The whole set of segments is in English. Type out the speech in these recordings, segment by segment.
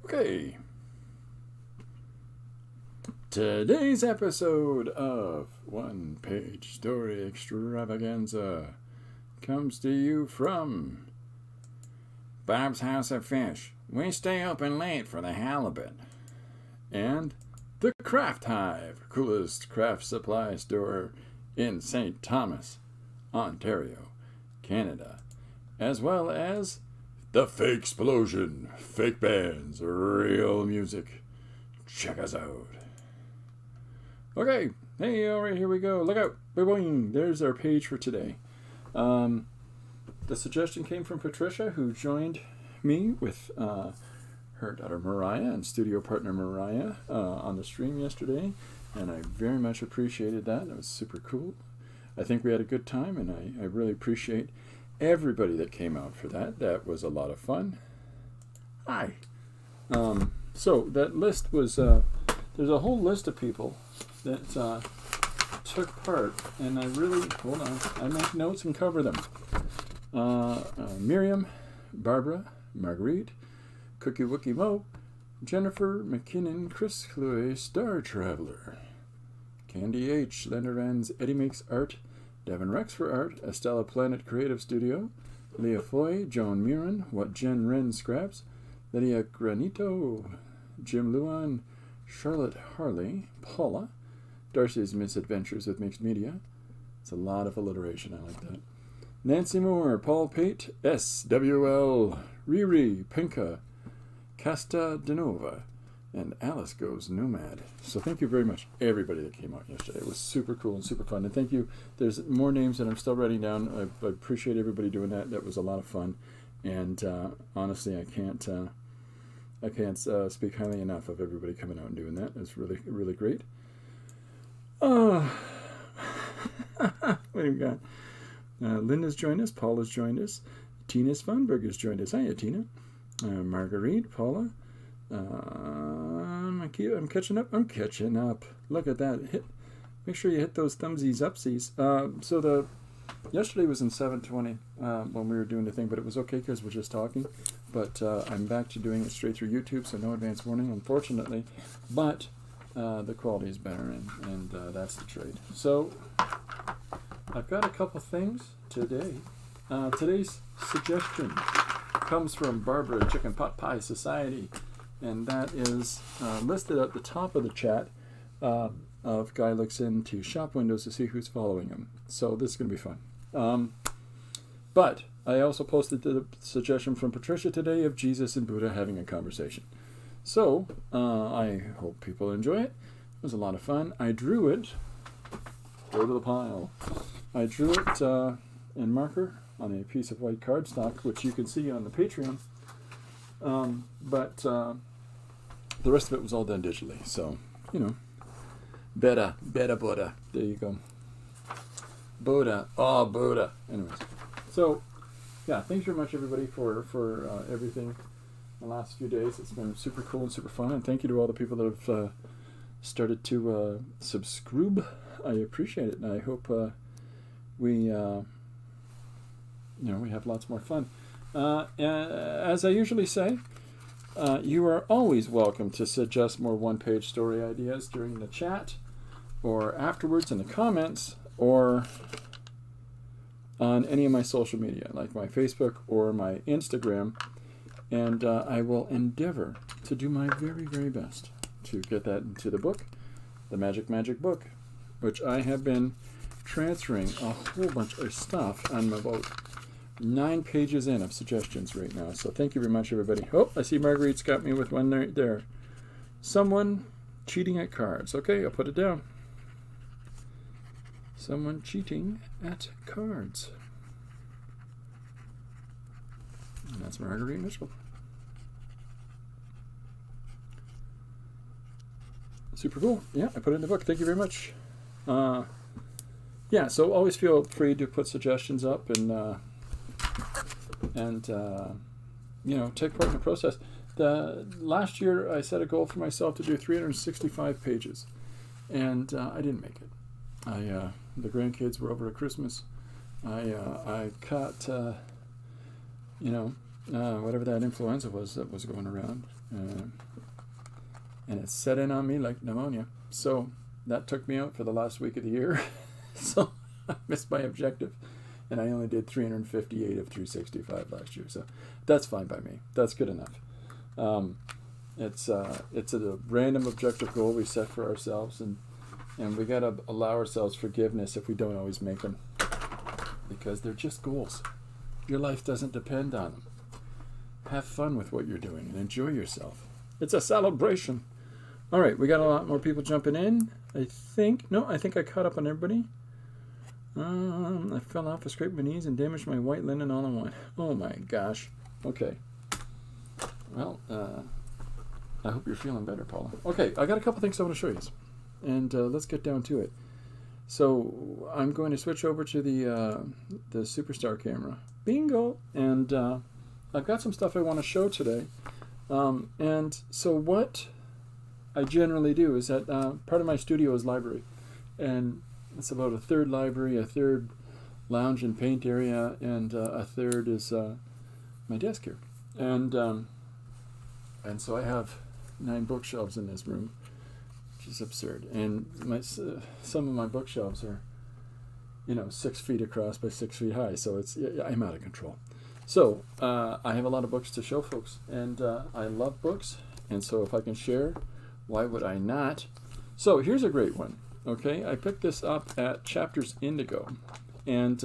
Okay. Today's episode of One Page Story Extravaganza comes to you from Bob's House of Fish. We stay open late for the halibut. And the Craft Hive, coolest craft supply store in St. Thomas, Ontario, Canada. As well as the Fake Explosion, fake bands, real music. Check us out. Okay, hey, all right, here we go. Look out, boing. There's our page for today. The suggestion came from Patricia, who joined me with her daughter Mariah and studio partner Mariah on the stream yesterday, and I very much appreciated that. It was super cool. I think we had a good time, and I really appreciate everybody that came out for that. That was a lot of fun. Hi. So that list was, there's a whole list of people that took part, and I really, hold on, I make notes and cover them. Miriam, Barbara, Marguerite, Cookie Wookie Mo, Jennifer McKinnon, Chris Chloe, Star Traveler, Candy H, Lender Ends, Eddie Makes Art, Devin Rex for Art, Estella Planet Creative Studio, Leah Foy, Joan Murin, What Jen Wren Scraps, Lydia Granito, Jim Luan, Charlotte Harley, Paula, Darcy's Misadventures with Mixed Media. It's a lot of alliteration, I like that. Nancy Moore, Paul Pate, SWL, Riri, Pinka, Casta Denova, and Alice Goes Nomad. So thank you very much, everybody that came out yesterday. It was super cool and super fun. And thank you. There's more names that I'm still writing down. I appreciate everybody doing that. That was a lot of fun. And honestly, I can't speak highly enough of everybody coming out and doing that. It's really, really great. What do we got? Linda's joined us. Paula's joined us. Tina Svanberg has joined us. Hiya, Tina. Marguerite, Paula. I'm catching up. I'm catching up. Look at that. Make sure you hit those thumbsies upsies. So yesterday was in 720 when we were doing the thing, but it was okay because we're just talking. But I'm back to doing it straight through YouTube, so no advance warning, unfortunately. But the quality is better, and that's the trade. So I've got a couple things today. Today's suggestion comes from Barbara Chicken Pot Pie Society, and that is listed at the top of the chat of Guy looks into shop windows to see who's following him. So this is going to be fun. But I also posted the suggestion from Patricia today of Jesus and Buddha having a conversation. So I hope people enjoy it. It was a lot of fun. I drew it. Go to the pile. I drew it in marker on a piece of white cardstock, which you can see on the Patreon. But the rest of it was all done digitally. So, you know, Buddha. There you go. Buddha. Oh, Buddha. Anyways. So, yeah, thanks very much, everybody, for everything the last few days. It's been super cool and super fun. And thank you to all the people that have started to subscribe. I appreciate it. And I hope we have lots more fun. As I usually say, you are always welcome to suggest more one-page story ideas during the chat or afterwards in the comments or on any of my social media, like my Facebook or my Instagram. And I will endeavor to do my very, very best to get that into the book, the Magic Book, which I have been transferring a whole bunch of stuff. I'm about 9 pages in of suggestions right now. So thank you very much, everybody. Oh, I see Marguerite's got me with one right there. Someone cheating at cards. Okay, I'll put it down. Someone cheating at cards. And that's Marguerite Mitchell. Super cool. Yeah, I put it in the book. Thank you very much. Yeah, so always feel free to put suggestions up and take part in the process. Last year I set a goal for myself to do 365 pages, and I didn't make it. The grandkids were over at Christmas. I cut whatever that influenza was that was going around. And it set in on me like pneumonia. So that took me out for the last week of the year. So I missed my objective. And I only did 358 of 365 last year. So that's fine by me. That's good enough. It's a random objective goal we set for ourselves. And we got to allow ourselves forgiveness if we don't always make them. Because they're just goals. Your life doesn't depend on them. Have fun with what you're doing and enjoy yourself. It's a celebration. All right, we got a lot more people jumping in. I think I caught up on everybody. I fell off, I scraped my knees, and damaged my white linen all in one. Oh my gosh. Okay. Well, I hope you're feeling better, Paula. Okay, I got a couple things I want to show you. And let's get down to it. So I'm going to switch over to the Superstar camera. Bingo! And I've got some stuff I want to show today. And so what I generally do is that part of my studio is library, and it's about a third library, a third lounge and paint area, and a third is my desk here. And so I have 9 bookshelves in this room, which is absurd. And some of my bookshelves are, 6 feet across by 6 feet high, so I'm out of control. So I have a lot of books to show folks, and I love books, and so if I can share, why would I not? So here's a great one. Okay, I picked this up at Chapters Indigo, and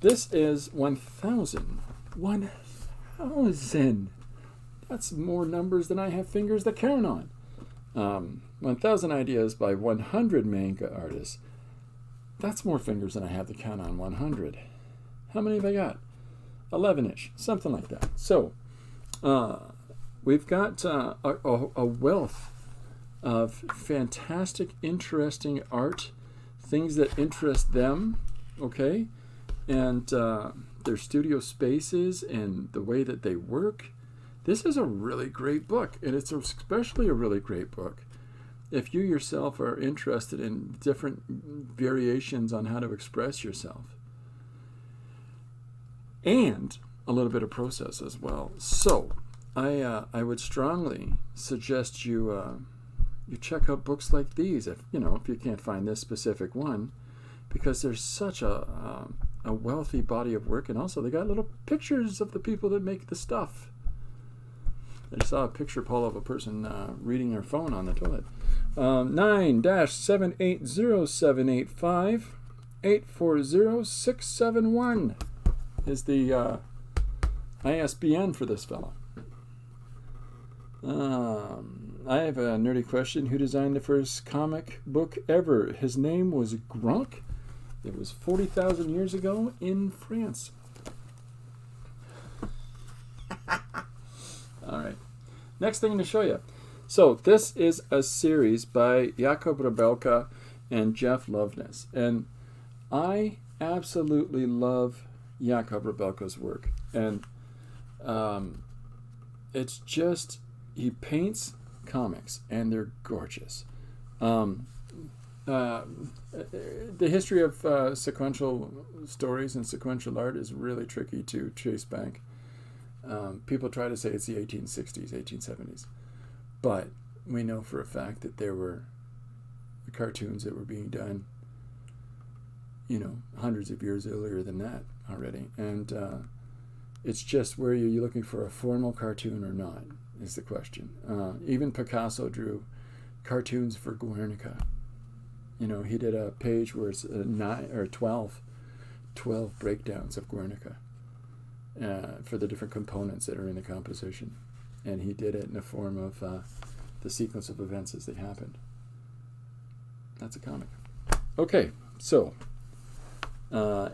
this is 1,000. 1,000. That's more numbers than I have fingers to count on. 1,000 ideas by 100 manga artists. That's more fingers than I have to count on 100. How many have I got? 11-ish, something like that. So we've got a wealth of fantastic, interesting art, things that interest them, okay? And their studio spaces and the way that they work. This is a really great book, and it's especially a really great book if you yourself are interested in different variations on how to express yourself. And a little bit of process as well. So I would strongly suggest you check out books like these if you can't find this specific one, because there's such a wealthy body of work, and also they got little pictures of the people that make the stuff. I saw a picture, Paul, of a person reading their phone on the toilet. 9-780785-840-671 is the ISBN for this fella. I have a nerdy question. Who designed the first comic book ever? His name was Gronk. It was 40,000 years ago in France. All right. Next thing to show you. So this is a series by Jakub Rebelka and Jeff Loveness. And I absolutely love Jakub Rebelka's work. And it's just, he paints comics, and they're gorgeous. The history of sequential stories and sequential art is really tricky to trace back. People try to say it's the 1860s, 1870s. But we know for a fact that there were cartoons that were being done, hundreds of years earlier than that already. And it's just, where you're looking for a formal cartoon or not is the question. Even Picasso drew cartoons for Guernica. He did a page where it's 9 or 12 breakdowns of Guernica for the different components that are in the composition. And he did it in the form of the sequence of events as they happened. That's a comic. Okay, so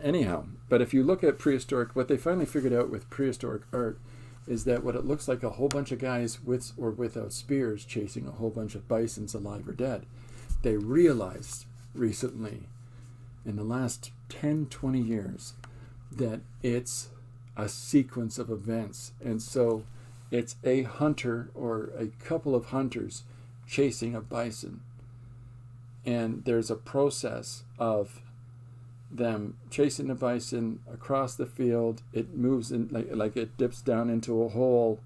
anyhow, but if you look at prehistoric, what they finally figured out with prehistoric art is that what it looks like, a whole bunch of guys with or without spears chasing a whole bunch of bisons, alive or dead. They realized recently, in the last 10, 20 years, that it's a sequence of events. And so it's a hunter or a couple of hunters chasing a bison. And there's a process of them chasing the bison across the field. It moves in like it dips down into a hole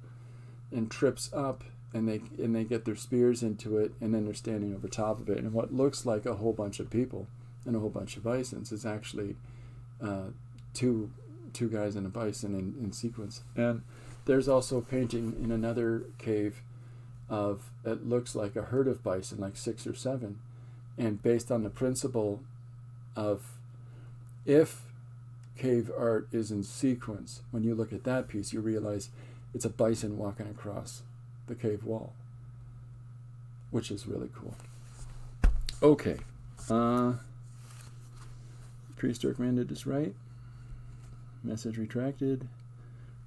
and trips up, and they get their spears into it, and then they're standing over top of it. And what looks like a whole bunch of people and a whole bunch of bisons is actually two guys and a bison in sequence. And there's also a painting in another cave of, it looks like a herd of bison, like 6 or 7, and based on the principle of, if cave art is in sequence, when you look at that piece, you realize it's a bison walking across the cave wall, which is really cool. Okay. Prehistoric Man did this right. Message retracted.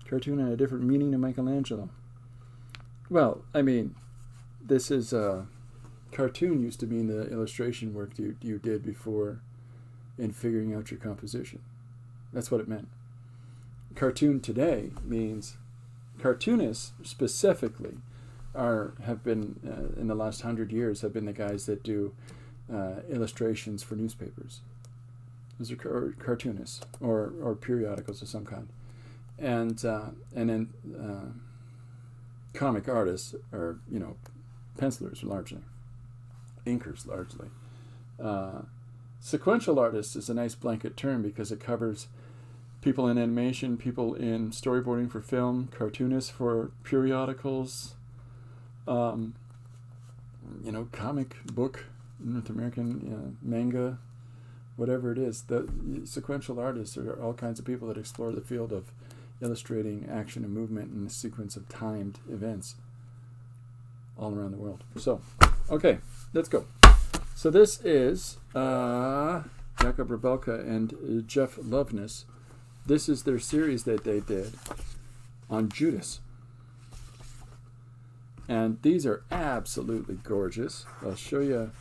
Cartoon had a different meaning to Michelangelo. Well, I mean, this is cartoon used to mean the illustration work you did before in figuring out your composition. That's what it meant. Cartoon today means cartoonists specifically have been in the last 100 years have been the guys that do illustrations for newspapers. Those are cartoonists or periodicals of some kind, and then comic artists are pencilers largely, inkers largely. Sequential artists is a nice blanket term because it covers people in animation, people in storyboarding for film, cartoonists for periodicals, comic book, North American manga, whatever it is. The sequential artists are all kinds of people that explore the field of illustrating action and movement in a sequence of timed events all around the world. So, okay, let's go. So this is Jacob Rebelka and Jeff Loveness. This is their series that they did on Judas. And these are absolutely gorgeous. I'll show you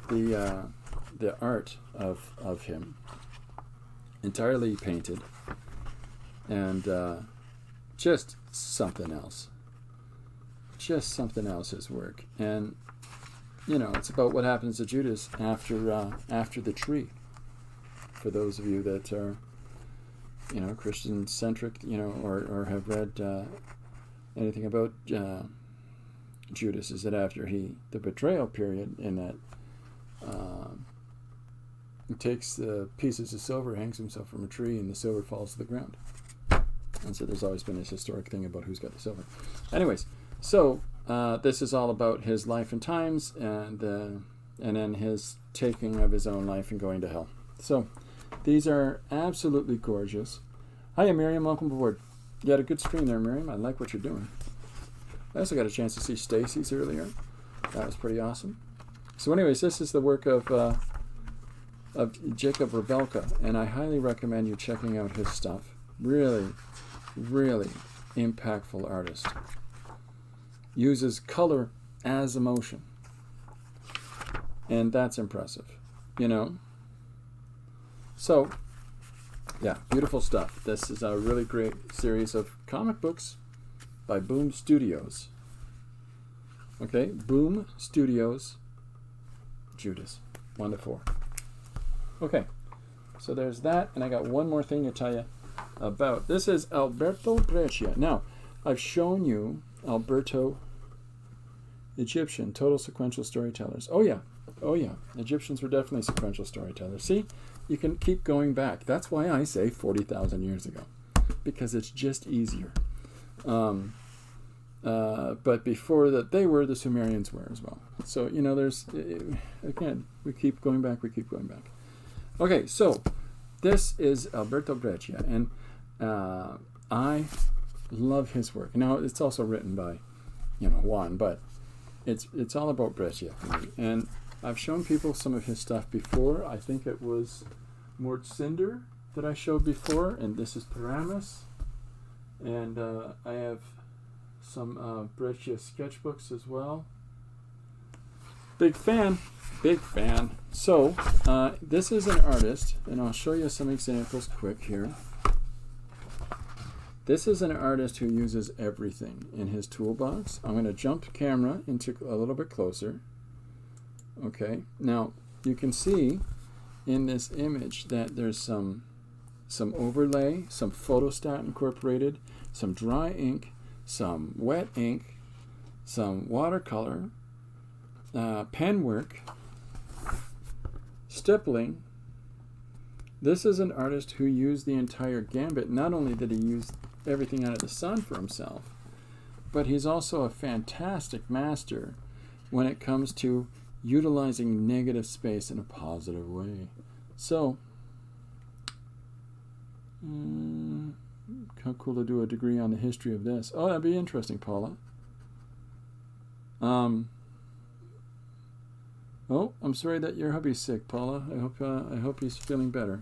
the art of him. Entirely painted. And just something else. Just something else, his work. And it's about what happens to Judas after the tree. For those of you that are, Christian centric, or have read anything about Judas, is that after the betrayal period, in that he takes pieces of silver, hangs himself from a tree, and the silver falls to the ground. And so there's always been this historic thing about who's got the silver. Anyways, so this is all about his life and times, and then his taking of his own life and going to hell. So these are absolutely gorgeous. Hiya, Miriam. Welcome aboard. You had a good stream there, Miriam. I like what you're doing. I also got a chance to see Stacy's earlier. That was pretty awesome. So anyways, this is the work of Jacob Rebelka, and I highly recommend you checking out his stuff. Really, really impactful artist. Uses color as emotion. And that's impressive, So, yeah, beautiful stuff. This is a really great series of comic books by Boom Studios. Okay, Boom Studios, Judas, 1 to 4. Okay, so there's that, and I got one more thing to tell you about. This is Alberto Breccia. Now, I've shown you Alberto Egyptian, total sequential storytellers. Oh yeah, Egyptians were definitely sequential storytellers. See, you can keep going back. That's why I say 40,000 years ago, because it's just easier. But before that, the Sumerians were as well. So, there's, again, we keep going back. Okay, so this is Alberto Breccia, and I love his work. Now, it's also written by, Juan, but it's all about Breccia for me. And I've shown people some of his stuff before. I think it was Mort Cinder that I showed before, and this is Paramus. And I have some Breccia sketchbooks as well. Big fan. So, this is an artist, and I'll show you some examples quick here. This is an artist who uses everything in his toolbox. I'm going to jump camera into a little bit closer. Okay, now you can see in this image that there's some overlay, some photostat incorporated, some dry ink, some wet ink, some watercolor, pen work, stippling. This is an artist who used the entire gambit. Not only did he use everything under the sun for himself, but he's also a fantastic master when it comes to utilizing negative space in a positive way. So, how cool to do a degree on the history of this. Oh, that'd be interesting, Paula. Oh, I'm sorry that your hubby's sick, Paula. I hope he's feeling better.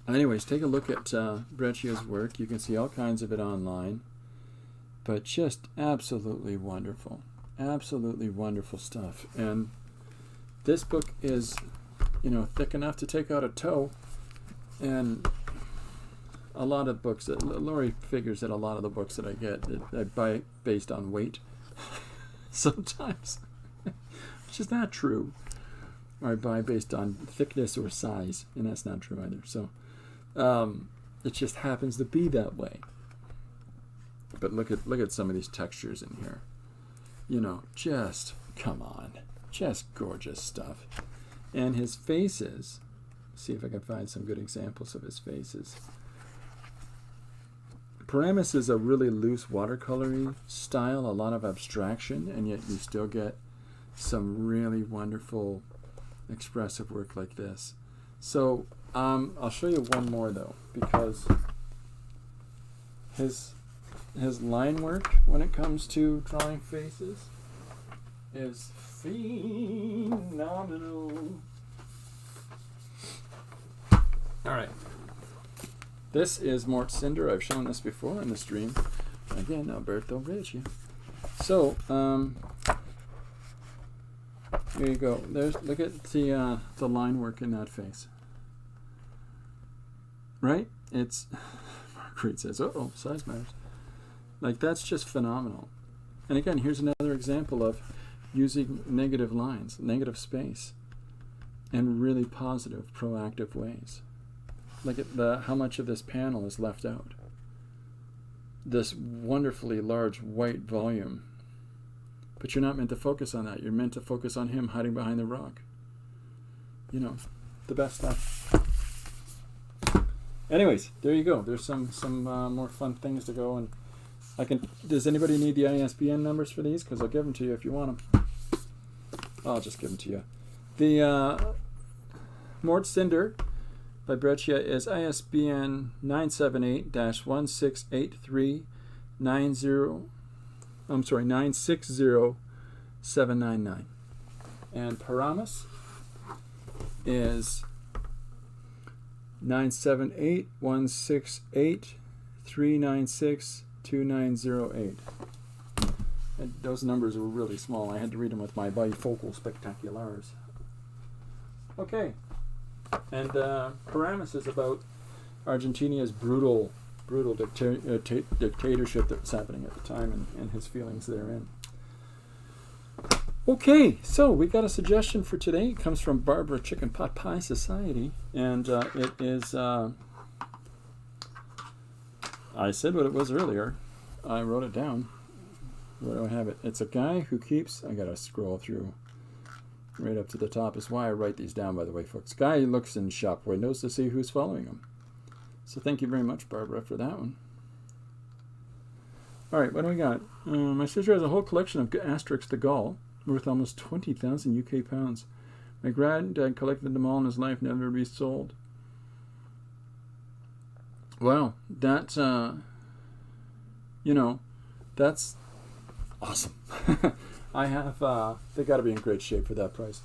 Anyways, take a look at Breccia's work. You can see all kinds of it online, but just absolutely wonderful stuff. And this book is, thick enough to take out a toe. And a lot of books that Lori figures that a lot of the books that I get, I buy based on weight sometimes, which is not true. Or I buy based on thickness or size, and that's not true either. So it just happens to be that way. But look at some of these textures in here. Just come on, just gorgeous stuff. And his faces. See if I can find some good examples of his faces. Paramus is a really loose watercolory style, a lot of abstraction, and yet you still get some really wonderful expressive work like this. So I'll show you one more though, because his line work when it comes to drawing faces is phenomenal. All right. This is Mort Cinder. I've shown this before in the stream. Again, Alberto Breccia. So, here you go. Look at the line work in that face. Right? It's Marguerite says, "Uh-oh, size matters." Like, that's just phenomenal. And again, here's another example of using negative lines, negative space, in really positive, proactive ways. Look at how much of this panel is left out. This wonderfully large white volume. But you're not meant to focus on that. You're meant to focus on him hiding behind the rock. The best stuff. Anyways, there you go. There's some more fun things to go. And does anybody need the ISBN numbers for these? Because I'll give them to you if you want them. I'll just give them to you. The Mort Cinder by Breccia is ISBN 978-16839060799. And Paramus is 978-168-396-2908. And those numbers were really small. I had to read them with my bifocal spectaculars. Okay. And Paramus is about Argentina's brutal dictatorship that's happening at the time and his feelings therein. Okay, so we got a suggestion for today. It comes from Barbara Chicken Pot Pie Society, and it is. I said what it was earlier. I wrote it down. Where do I have it? It's a guy who keeps. I gotta scroll through. Right up to the top is why I write these down, by the way, folks. Guy looks in shop windows to see who's following him. So thank you very much, Barbara, for that one. All right, what do we got? My sister has a whole collection of Asterix the Gaul, worth almost 20,000 UK pounds. My granddad collected them all in his life, never to be sold. Wow, that's, that's awesome. I have, they got to be in great shape for that price.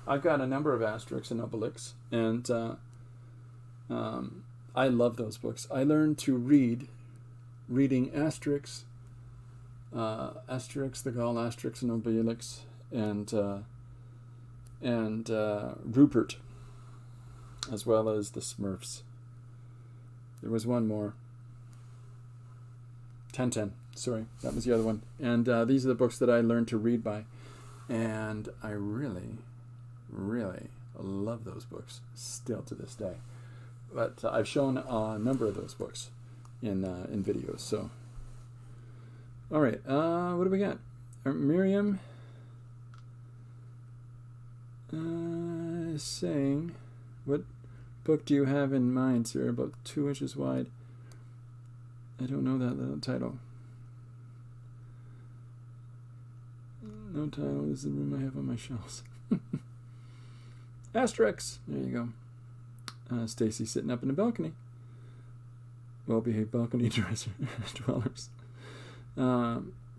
I've got a number of Asterix and Obelix, and I love those books. I learned to reading Asterix, Asterix the Gaul, Asterix and Obelix, and Rupert, as well as the Smurfs. There was one more. Tintin. Sorry, that was the other one. And these are the books that I learned to read by. And I really, really I love those books still to this day. But I've shown a number of those books in videos. So, all right, what do we got? Miriam is saying, what book do you have in mind, sir? About 2 inches wide. I don't know that title. No title. This is the room I have on my shelves. Asterix. There you go. Stacy sitting up in the balcony. Well-behaved balcony dwellers.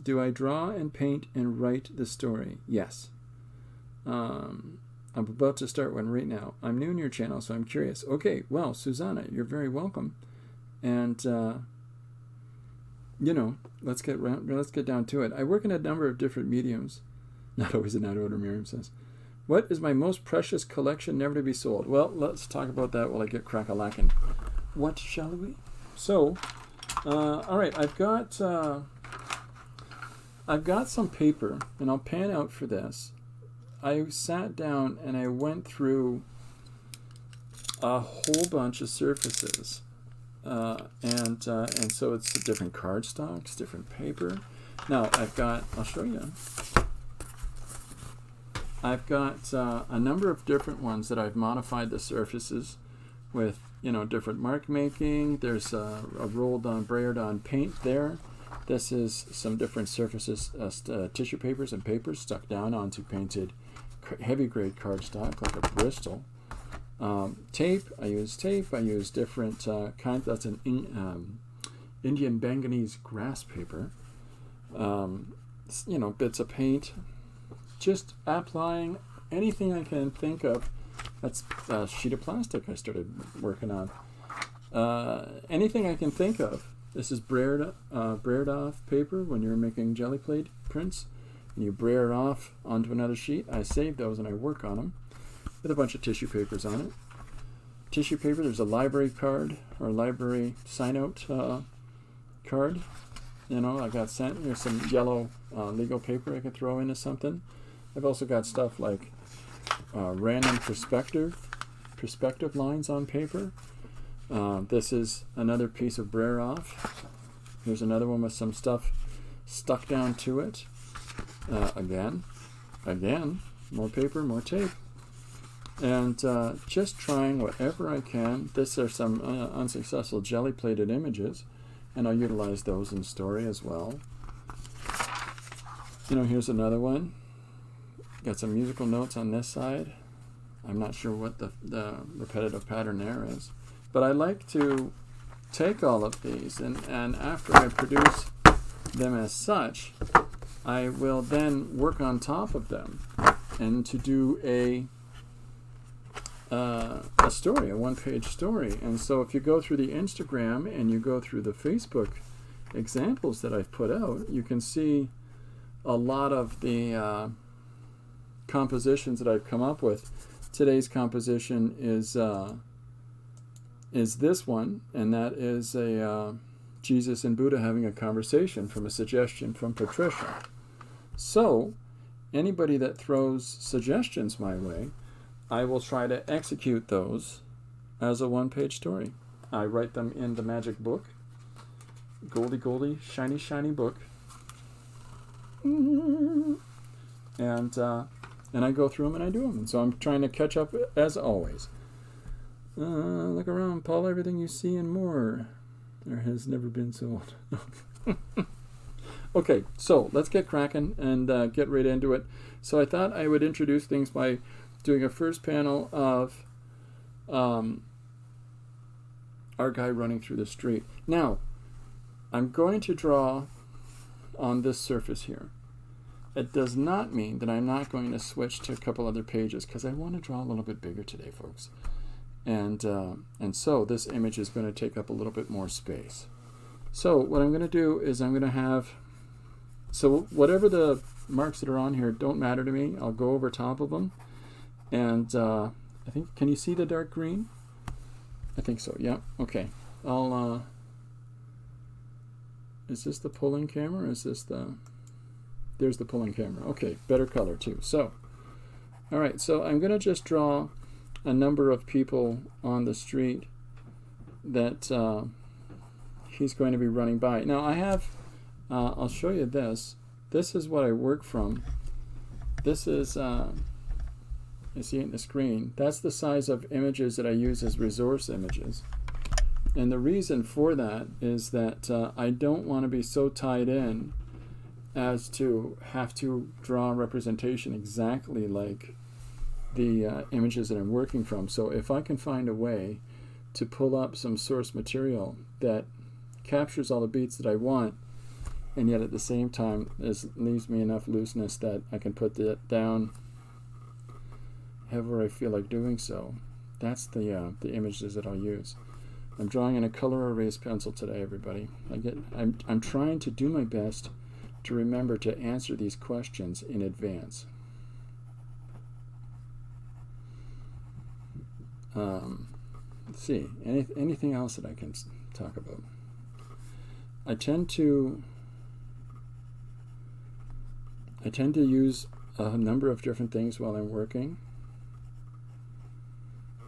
Do I draw and paint and write the story? Yes. I'm about to start one right now. I'm new in your channel, so I'm curious. Okay, well, Susanna, you're very welcome. And, you know, let's get down to it. I work in a number of different mediums. Not always in that order, Miriam says. What is my most precious collection never to be sold? Well, let's talk about that while I get crack-a-lackin'. What shall we? So, all right, I've got some paper, and I'll pan out for this. I sat down and I went through a whole bunch of surfaces, and so it's different cardstocks, different paper. Now I'll show you. I've got a number of different ones that I've modified the surfaces with, you know, different mark making. There's a rolled on brayered on paint there. This is some different surfaces, tissue papers and papers stuck down onto painted heavy grade cardstock like a Bristol. Tape, I use tape. I use different kinds. That's an Indian Bengalese grass paper. You know, bits of paint. Just applying anything I can think of. That's a sheet of plastic I started working on. Anything I can think of. This is brayered off paper when you're making jelly plate prints. And you brayer off onto another sheet. I save those and I work on them with a bunch of tissue papers on it. Tissue paper, there's a library card or library sign-out card. You know, I got sent, there's some yellow legal paper I could throw into something. I've also got stuff like random perspective lines on paper. This is another piece of brayer off. Here's another one with some stuff stuck down to it. Again, more paper, more tape. And just trying whatever I can. These are some unsuccessful jelly-plated images, and I'll utilize those in story as well. You know, here's another one. Got some musical notes on this side. I'm not sure what the repetitive pattern there is. But I like to take all of these, and after I produce them as such, I will then work on top of them and to do a story, a one-page story. And so if you go through the Instagram and you go through the Facebook examples that I've put out, you can see a lot of the compositions that I've come up with. Today's composition is this one, and that is a Jesus and Buddha having a conversation from a suggestion from Patricia. So, anybody that throws suggestions my way, I will try to execute those as a one-page story. I write them in the magic book, Goldie, shiny, shiny book, and I go through them and I do them. And so I'm trying to catch up as always. Look around, Paul. Everything you see and more. There has never been sold. Okay, so let's get cracking and get right into it. So I thought I would introduce things by doing a first panel of our guy running through the street. Now, I'm going to draw on this surface here. It does not mean that I'm not going to switch to a couple other pages, because I want to draw a little bit bigger today, folks. And so this image is going to take up a little bit more space. So what I'm going to do is I'm going to have, so whatever the marks that are on here don't matter to me. I'll go over top of them. And I think, can you see the dark green? I think so, yeah. Okay. I'll, is this the pulling camera or is this the, there's the pulling camera. Okay, better color too. So, all right, so I'm going to just draw a number of people on the street that he's going to be running by. Now I have, I'll show you this. This is what I work from. This is, you see it in the screen. That's the size of images that I use as resource images. And the reason for that is that I don't want to be so tied in as to have to draw a representation exactly like the images that I'm working from. So if I can find a way to pull up some source material that captures all the beats that I want, and yet at the same time leaves me enough looseness that I can put that down however I feel like doing so, that's the images that I'll use. I'm drawing in a color erase pencil today, everybody. I'm trying to do my best to remember to answer these questions in advance. Let's see, anything else that I can talk about? I tend to use a number of different things while I'm working,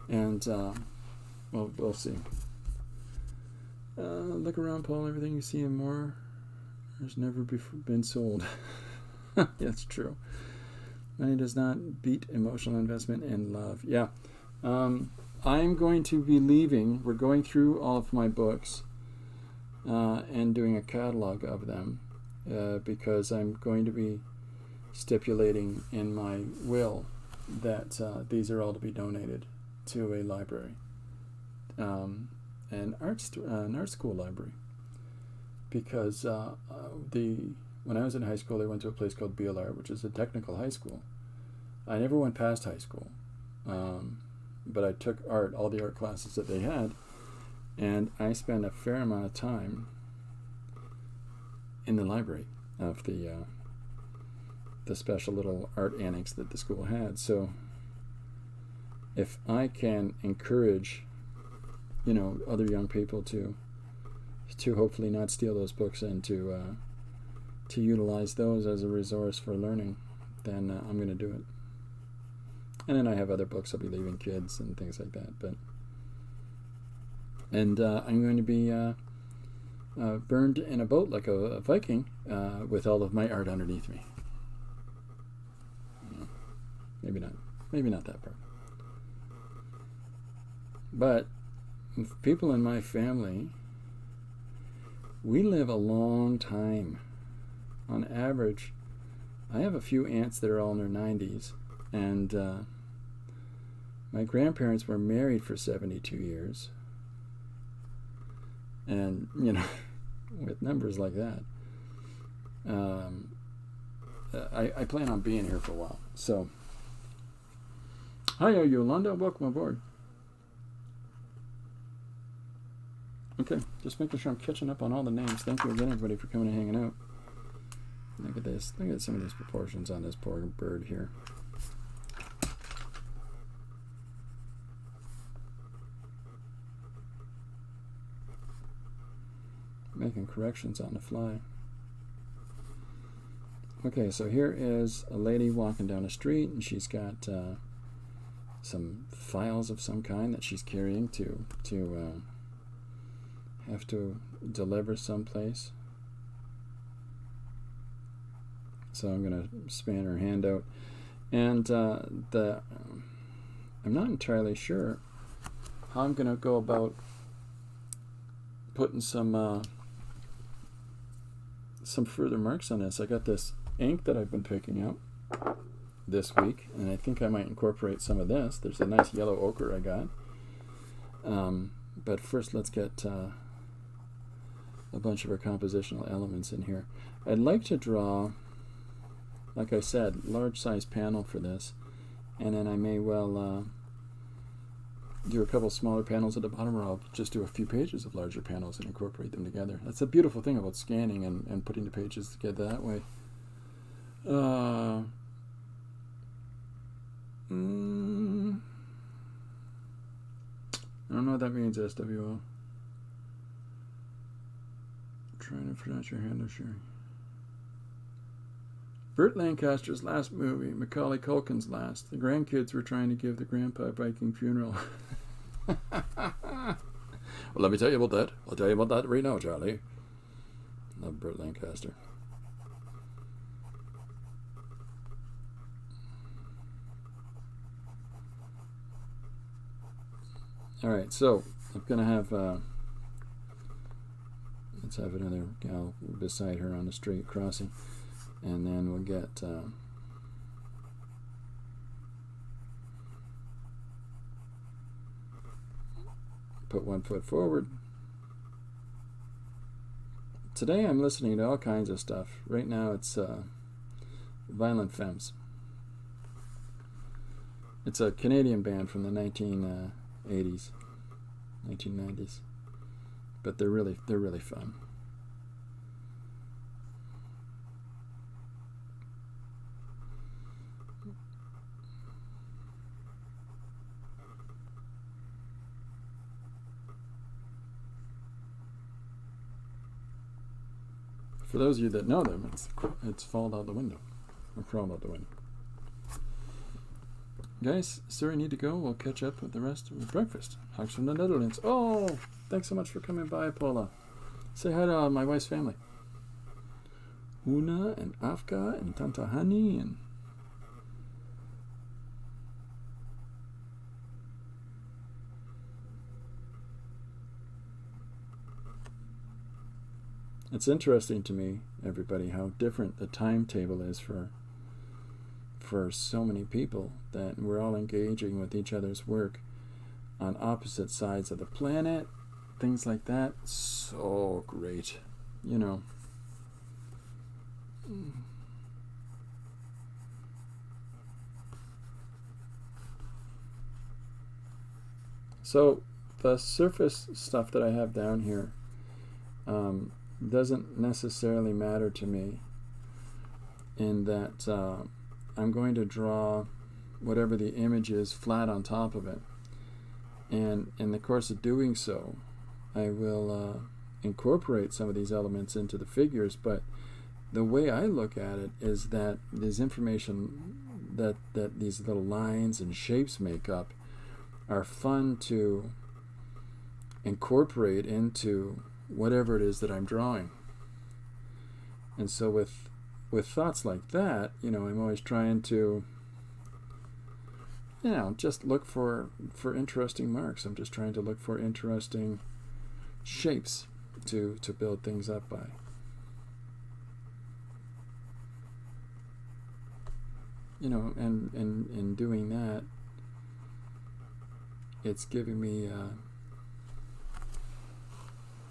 and well, we'll see. Look around, Paul. Everything you see and more has never been sold. That's true. Money does not beat emotional investment and love. Yeah. I'm going to be leaving. We're going through all of my books and doing a catalog of them because I'm going to be stipulating in my will that these are all to be donated to a library, an art school library, because when I was in high school, I went to a place called Beal Art, which is a technical high school. I never went past high school, but I took art, all the art classes that they had, and I spent a fair amount of time in the library of the special little art annex that the school had. So if I can encourage, other young people to hopefully not steal those books and to utilize those as a resource for learning, then I'm going to do it. And then I have other books I'll be leaving kids and things like that. And I'm going to be burned in a boat like a Viking with all of my art underneath me. Maybe not. Maybe not that part. But people in my family, we live a long time. On average, I have a few aunts that are all in their 90s, and my grandparents were married for 72 years. And, with numbers like that, I plan on being here for a while. So, hi, Yolanda. Welcome aboard. Okay, just making sure I'm catching up on all the names. Thank you again, everybody, for coming and hanging out. Look at this. Look at some of these proportions on this poor bird here. Making corrections on the fly. Okay, so here is a lady walking down the street, and she's got some files of some kind that she's carrying to have to deliver someplace. So I'm going to span her hand out, and I'm not entirely sure how I'm going to go about putting some further marks on this. I got this ink that I've been picking up this week, and I think I might incorporate some of this. There's a nice yellow ochre I got. But first, let's get a bunch of our compositional elements in here. I'd like to draw, like I said, large size panel for this, and then I may well do a couple smaller panels at the bottom, or I'll just do a few pages of larger panels and incorporate them together. That's a beautiful thing about scanning and putting the pages together that way. I don't know what that means, SWO. Trying to pronounce your handle sharing. Burt Lancaster's last movie, Macaulay Culkin's last. The grandkids were trying to give the grandpa a Viking funeral. Well, let me tell you about that. I'll tell you about that right now, Charlie. Love Burt Lancaster. Alright, so I'm going to have, let's have another gal beside her on the street crossing. And then we'll get, put one foot forward. Today I'm listening to all kinds of stuff. Right now it's Violent Femmes. It's a Canadian band from the 1980s, 1990s, but they're really fun. For those of you that know them, it's fallen out the window, or crawled out the window. Guys, sorry, I need to go. We'll catch up with the rest of the breakfast. Hugs from the Netherlands. Oh, thanks so much for coming by, Paula. Say hi to my wife's family. Una and Afka and Tanta Hani and it's interesting to me, everybody, how different the timetable is for so many people, that we're all engaging with each other's work on opposite sides of the planet, things like that. So great, you know. So the surface stuff that I have down here doesn't necessarily matter to me, in that I'm going to draw whatever the image is flat on top of it, and in the course of doing so I will incorporate some of these elements into the figures. But the way I look at it is that this information that these little lines and shapes make up are fun to incorporate into whatever it is that I'm drawing. And so with thoughts like that, you know, I'm always trying to, you know, just look for interesting marks. I'm just trying to look for interesting shapes to build things up by. You know, and in doing that, it's giving me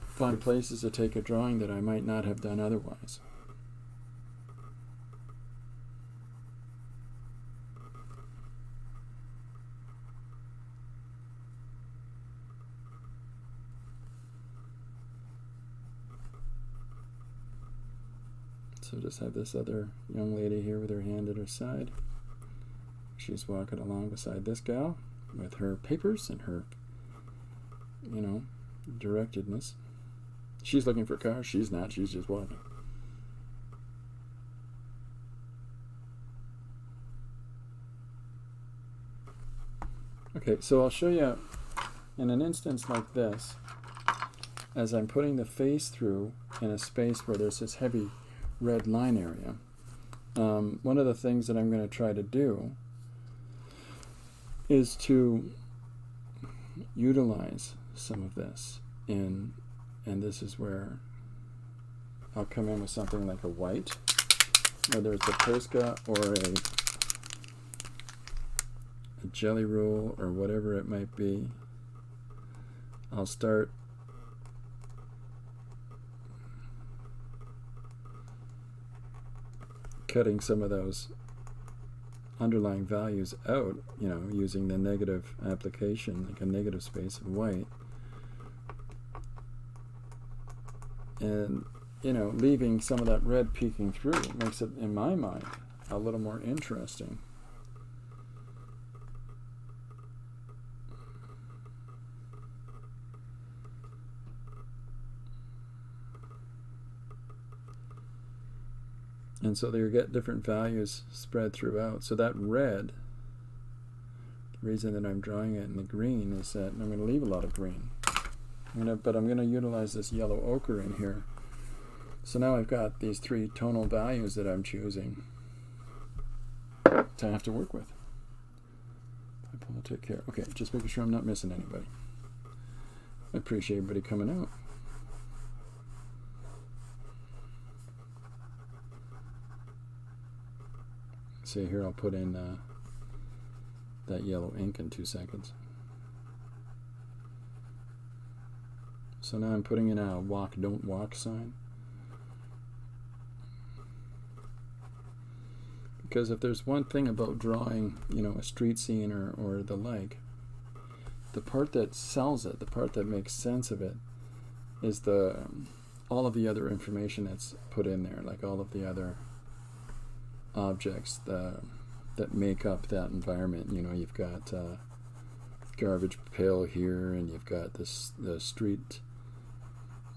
fun places to take a drawing that I might not have done otherwise. So just have this other young lady here with her hand at her side. She's walking along beside this gal with her papers and her, you know, directedness. She's looking for cars. She's not. She's just walking. Okay, so I'll show you in an instance like this, as I'm putting the face through in a space where there's this heavy red line area. One of the things that I'm going to try to do is to utilize some of this in, and this is where I'll come in with something like a white, whether it's a Posca or a jelly roll or whatever it might be. I'll start cutting some of those underlying values out, you know, using the negative application, like a negative space of white, and, you know, leaving some of that red peeking through makes it, in my mind, a little more interesting. And so you get different values spread throughout. So that red, the reason that I'm drawing it in the green is that I'm going to leave a lot of green. But I'm going to utilize this yellow ochre in here. So now I've got these three tonal values that I'm choosing to have to work with. I'll take care. Okay, just making sure I'm not missing anybody. I appreciate everybody coming out. See here, I'll put in that yellow ink in 2 seconds. So now I'm putting in a walk, don't walk sign. Because if there's one thing about drawing, a street scene or the like, the part that sells it, the part that makes sense of it, is all of the other information that's put in there, like all of the other objects that make up that environment. You've got garbage pail here, and you've got the street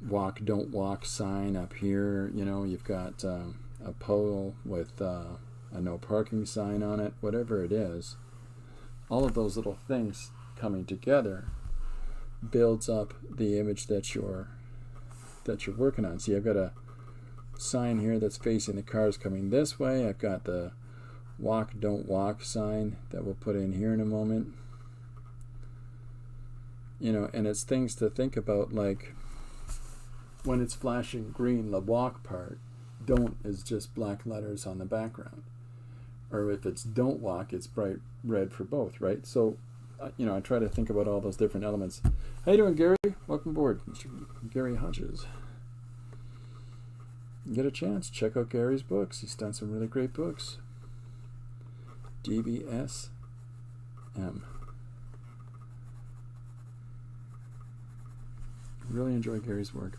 walk, don't walk sign up here. You've got a pole with a no parking sign on it, whatever it is. All of those little things coming together builds up the image that you're working on. See, I've got a sign here that's facing the cars coming this way. I've got the walk, don't walk sign that we'll put in here in a moment. And it's things to think about, like when it's flashing green, the walk part, don't is just black letters on the background. Or if it's don't walk, it's bright red for both, right? So, I try to think about all those different elements. How you doing, Gary? Welcome aboard, Mr. Gary Hodges. Get a chance, check out Gary's books. He's done some really great books. DBSM. Really enjoy Gary's work.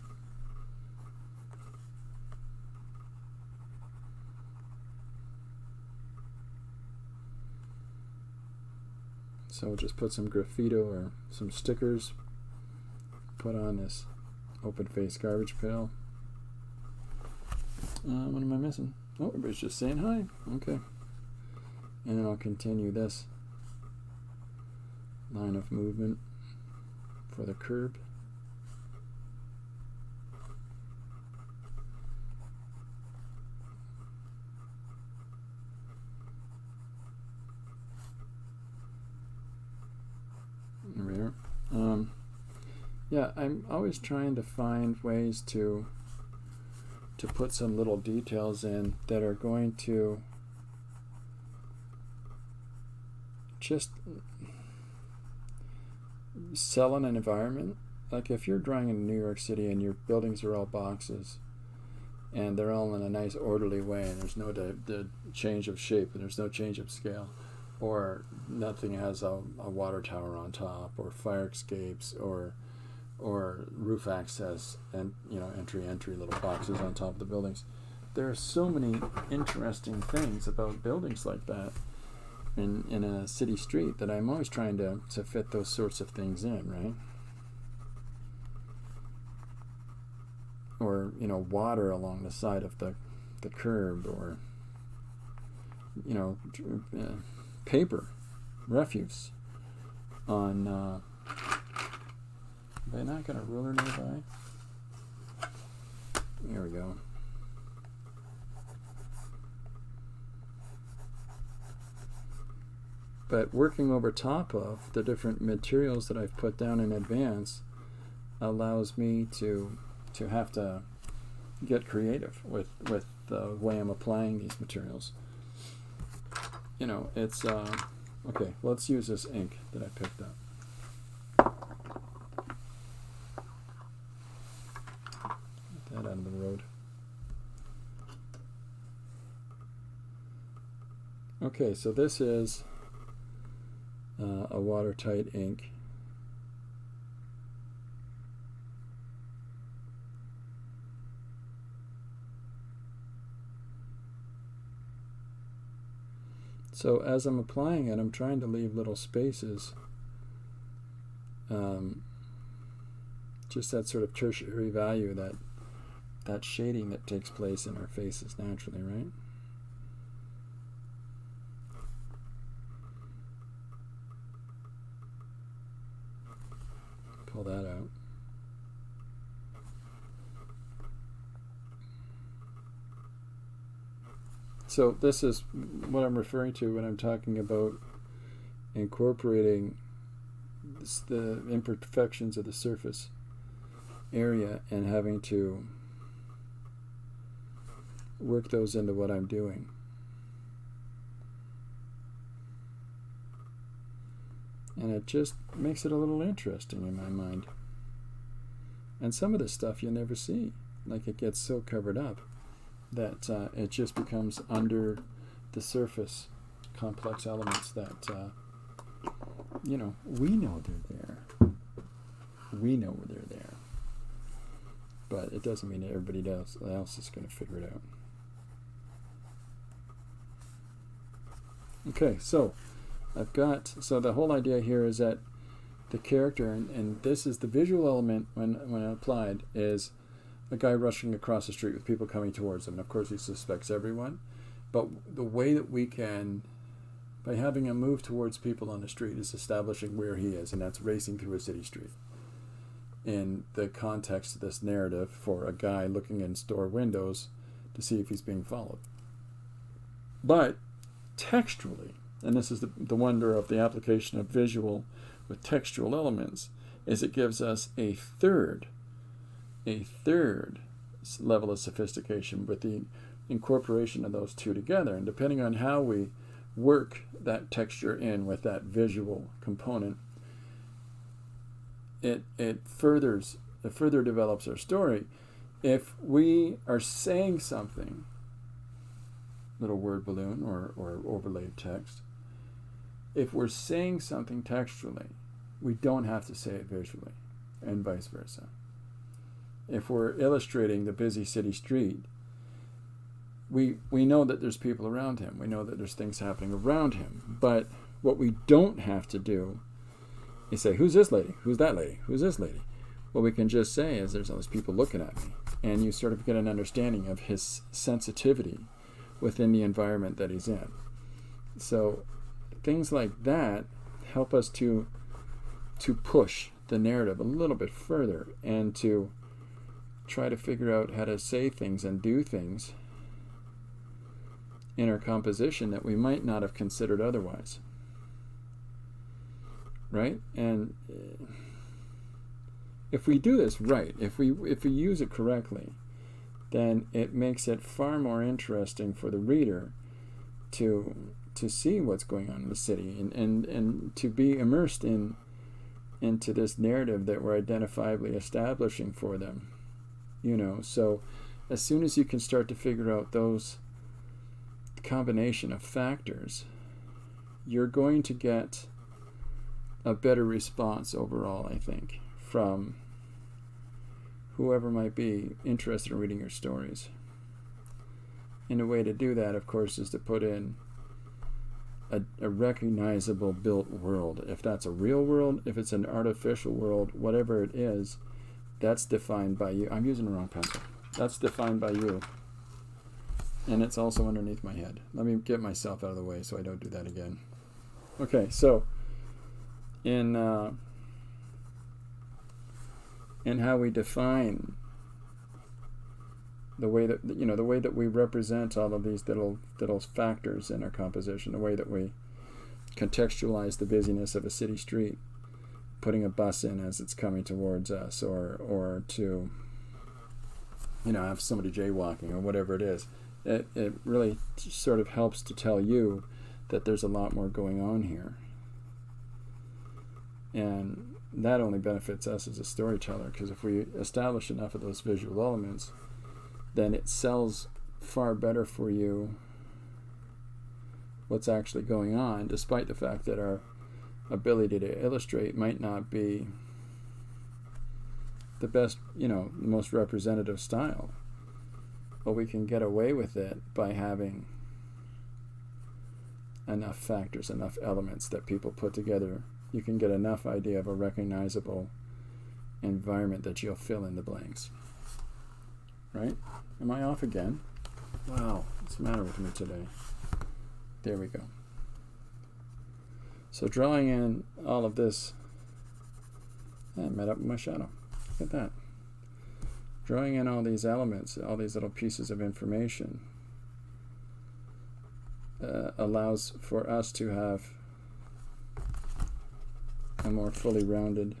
So we'll just put some graffito or some stickers, put on this open face garbage pail. What am I missing? Oh, everybody's just saying hi. Okay. And then I'll continue this line of movement for the curb. There we are. Yeah, I'm always trying to find ways to put some little details in that are going to just sell an environment. Like if you're drawing in New York City and your buildings are all boxes and they're all in a nice orderly way and there's no change of shape and there's no change of scale, or nothing has a water tower on top, or fire escapes, or roof access, and entry little boxes on top of the buildings. There are so many interesting things about buildings like that in a city street that I'm always trying to fit those sorts of things in, right? Or water along the side of the curb, or paper, refuse on. Have I not got a ruler nearby? There we go. But working over top of the different materials that I've put down in advance allows me to have to get creative with the way I'm applying these materials. It's okay. Let's use this ink that I picked up. Get that out of the road. Okay, so this is a watertight ink. So as I'm applying it, I'm trying to leave little spaces, just that sort of tertiary value that that shading that takes place in our faces naturally, right? Pull that out. So this is what I'm referring to when I'm talking about incorporating the imperfections of the surface area and having to work those into what I'm doing. And it just makes it a little interesting in my mind. And some of the stuff you never see. Like, it gets so covered up that it just becomes under the surface complex elements that, we know they're there. We know they're there. But it doesn't mean that everybody else is going to figure it out. Okay, so the whole idea here is that the character, and this is the visual element when applied, is a guy rushing across the street with people coming towards him. And of course, he suspects everyone. But the way that we can, by having him move towards people on the street, is establishing where he is, and that's racing through a city street. In the context of this narrative, for a guy looking in store windows to see if he's being followed. But textually, and this is the wonder of the application of visual with textual elements, is it gives us a third level of sophistication with the incorporation of those two together. And depending on how we work that texture in with that visual component, it further develops our story. If we are saying something, little word balloon or overlaid text, if we're saying something textually, we don't have to say it visually, and vice versa. If we're illustrating the busy city street, we know that there's people around him. We know that there's things happening around him. But what we don't have to do is say, who's this lady? Who's that lady? Who's this lady? What we can just say is, there's all these people looking at me. And you sort of get an understanding of his sensitivity within the environment that he's in. So things like that help us to push the narrative a little bit further and to try to figure out how to say things and do things in our composition that we might not have considered otherwise. Right? And if we do this right, if we use it correctly, then it makes it far more interesting for the reader to see what's going on in the city and to be immersed into this narrative that we're identifiably establishing for them. So as soon as you can start to figure out those combination of factors, you're going to get a better response overall, I think, from whoever might be interested in reading your stories. And a way to do that, of course, is to put in a recognizable built world. If that's a real world, if it's an artificial world, whatever it is, that's defined by you. I'm using the wrong pencil. That's defined by you. And it's also underneath my head. Let me get myself out of the way so I don't do that again. Okay, so in how we define the way that we represent all of these little factors in our composition, the way that we contextualize the busyness of a city street, putting a bus in as it's coming towards us, or to have somebody jaywalking or whatever it is. It really sort of helps to tell you that there's a lot more going on here. And that only benefits us as a storyteller, because if we establish enough of those visual elements, then it sells far better for you what's actually going on, despite the fact that our ability to illustrate might not be the best, the most representative style. But we can get away with it by having enough factors, enough elements that people put together. You can get enough idea of a recognizable environment that you'll fill in the blanks. right? Am I off again? Wow, what's the matter with me today? There we go. So drawing in all of this, I met up with my shadow. Look at that. Drawing in all these elements, all these little pieces of information, allows for us to have a more fully rounded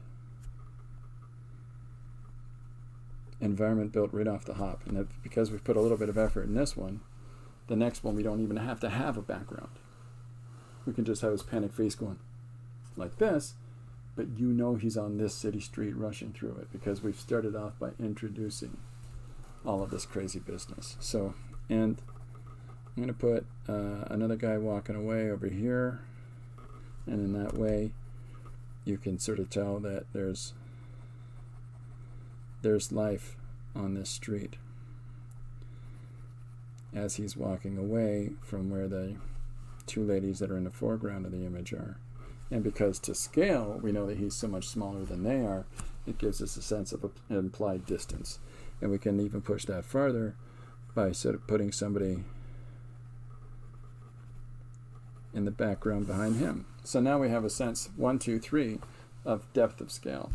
environment built right off the hop. And that because we've put a little bit of effort in this one, the next one we don't even have to have a background. We can just have his panic face going like this, but you know he's on this city street rushing through it because we've started off by introducing all of this crazy business. So, and I'm going to put another guy walking away over here, and in that way you can sort of tell that there's life on this street as he's walking away from where the two ladies that are in the foreground of the image are. And because to scale we know that he's so much smaller than they are, it gives us a sense of implied distance. And we can even push that farther by sort of putting somebody in the background behind him. So now we have a sense, 1, 2, 3, of depth of scale.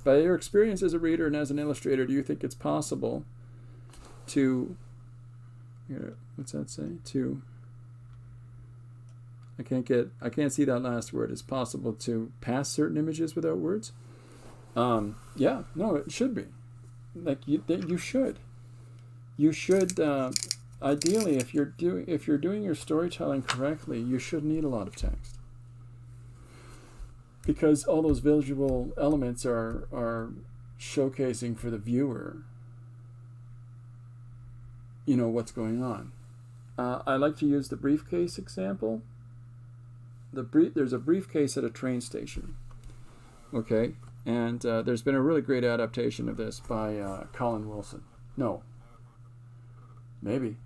By your experience as a reader and as an illustrator, do you think it's possible to, what's that say? I can't see that last word. It's possible to pass certain images without words? Yeah, no, it should be. Like you should. You should, ideally, if you're doing your storytelling correctly, you should need a lot of text. Because all those visual elements are showcasing for the viewer, what's going on. I like to use the briefcase example. There's a briefcase at a train station, okay? And there's been a really great adaptation of this by Colin Wilson. No. Maybe.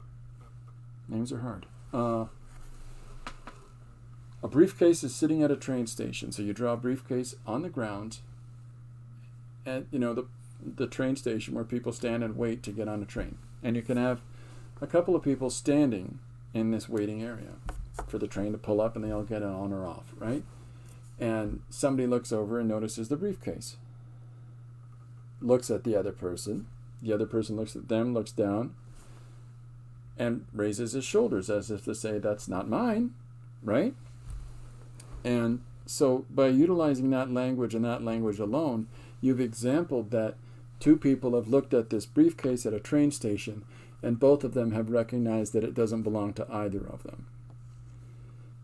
Names are hard. A briefcase is sitting at a train station. So you draw a briefcase on the ground at, the train station where people stand and wait to get on a train. And you can have a couple of people standing in this waiting area for the train to pull up and they all get on or off, right? And somebody looks over and notices the briefcase. Looks at the other person. The other person looks at them, looks down, and raises his shoulders as if to say, that's not mine, right? And so by utilizing that language and that language alone, you've exampled that two people have looked at this briefcase at a train station and both of them have recognized that it doesn't belong to either of them.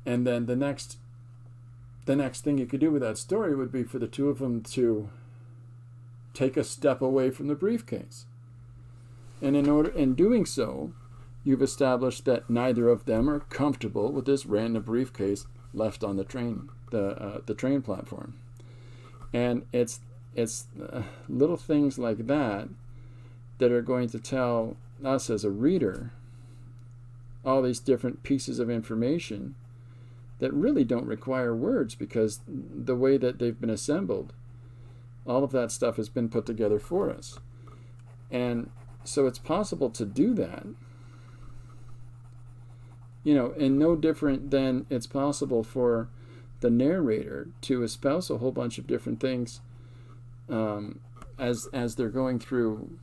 And then the next thing you could do with that story would be for the two of them to take a step away from the briefcase. And in doing so, you've established that neither of them are comfortable with this random briefcase left on the train, the train platform. And it's little things like that are going to tell us as a reader all these different pieces of information that really don't require words, because the way that they've been assembled, all of that stuff has been put together for us. And so it's possible to do that, and no different than it's possible for the narrator to espouse a whole bunch of different things as they're going through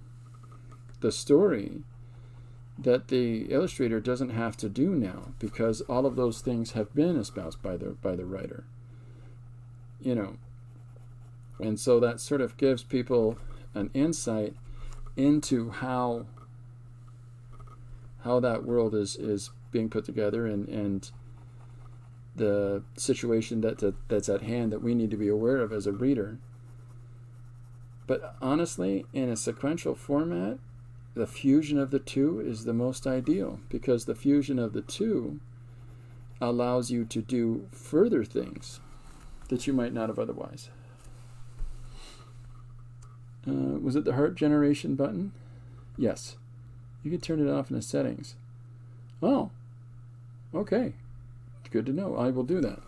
the story that the illustrator doesn't have to do now, because all of those things have been espoused by the writer. And so that sort of gives people an insight into how that world is being put together, and the situation that's at hand that we need to be aware of as a reader. But honestly, in a sequential format, the fusion of the two is the most ideal, because the fusion of the two allows you to do further things that you might not have otherwise. Was it the heart generation button? Yes. You can turn it off in the settings. Oh, okay. Good to know. I will do that.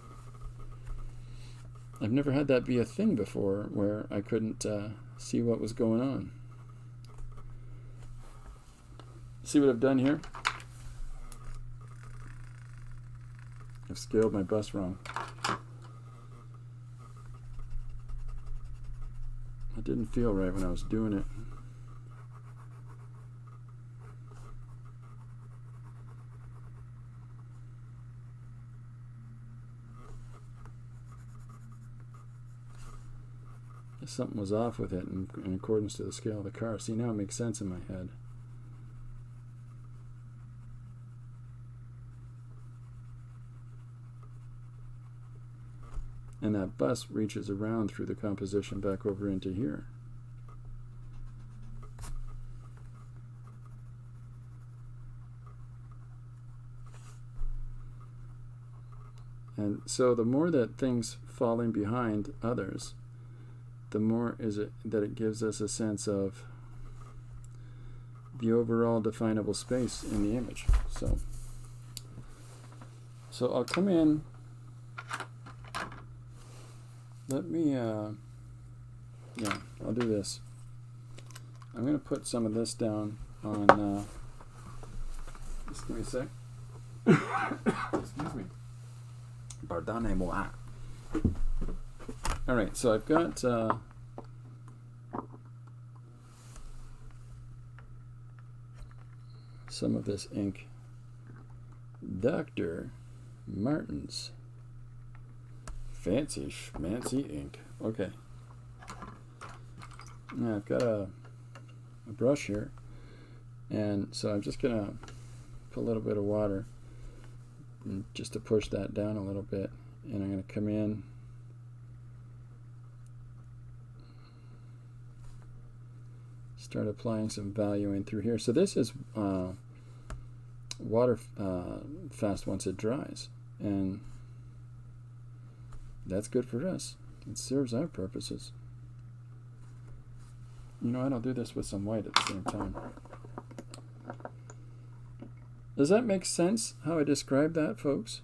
I've never had that be a thing before where I couldn't see what was going on. See what I've done here? I've scaled my bus wrong. It didn't feel right when I was doing it. Something was off with it in accordance to the scale of the car. See, now it makes sense in my head. And that bus reaches around through the composition back over into here. And so the more that things fall in behind others, the more is it that it gives us a sense of the overall definable space in the image. So I'll come in. Let me, yeah, I'll do this. I'm going to put some of this down on, just give me a sec. Excuse me. Pardonnez-moi. All right, so I've got some of this ink. Dr. Martens Fancy Schmancy ink. Okay. Now I've got a brush here, and so I'm just gonna put a little bit of water just to push that down a little bit, and I'm gonna come in start applying some value in through here. So this is water fast once it dries, and that's good for us. It serves our purposes. You know, I don't do this with some white at the same time. Does that make sense how I describe that, folks?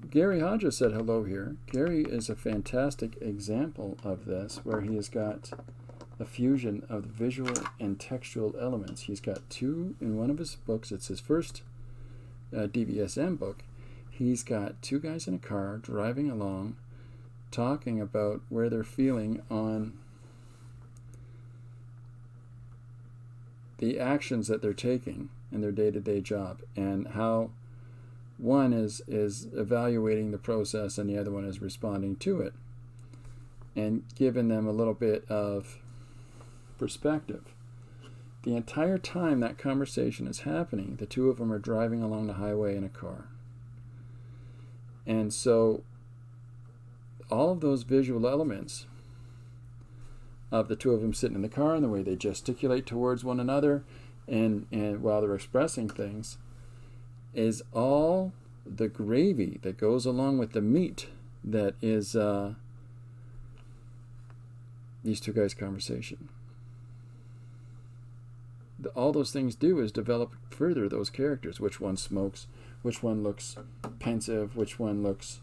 Gary Hodges said hello here. Gary is a fantastic example of this, where he has got a fusion of visual and textual elements. He's got two in one of his books. It's his first DVSM book. He's got two guys in a car driving along, talking about where they're feeling on the actions that they're taking in their day-to-day job, and how one is evaluating the process and the other one is responding to it, and giving them a little bit of perspective. The entire time that conversation is happening, the two of them are driving along the highway in a car. And so all of those visual elements of the two of them sitting in the car and the way they gesticulate towards one another and while they're expressing things is all the gravy that goes along with the meat that is these two guys' conversation. All those things do is develop further those characters. Which one smokes, which one looks pensive, which one looks,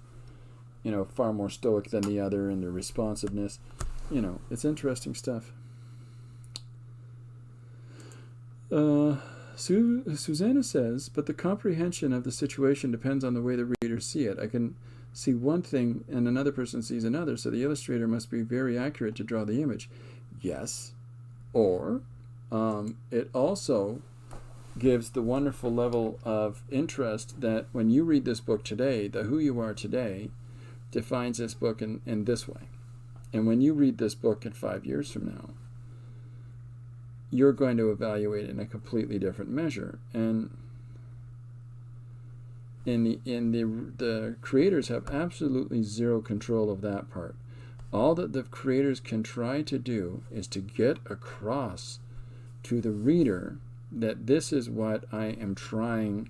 you know, far more stoic than the other in their responsiveness. You know, it's interesting stuff. Susanna says, but the comprehension of the situation depends on the way the readers see it. I can see one thing and another person sees another, so the illustrator must be very accurate to draw the image. Yes, or it also gives the wonderful level of interest that when you read this book today, the who you are today defines this book in this way. And when you read this book in 5 years from now, you're going to evaluate it in a completely different measure. And the creators have absolutely zero control of that part. All that the creators can try to do is to get across to the reader that this is what I am trying.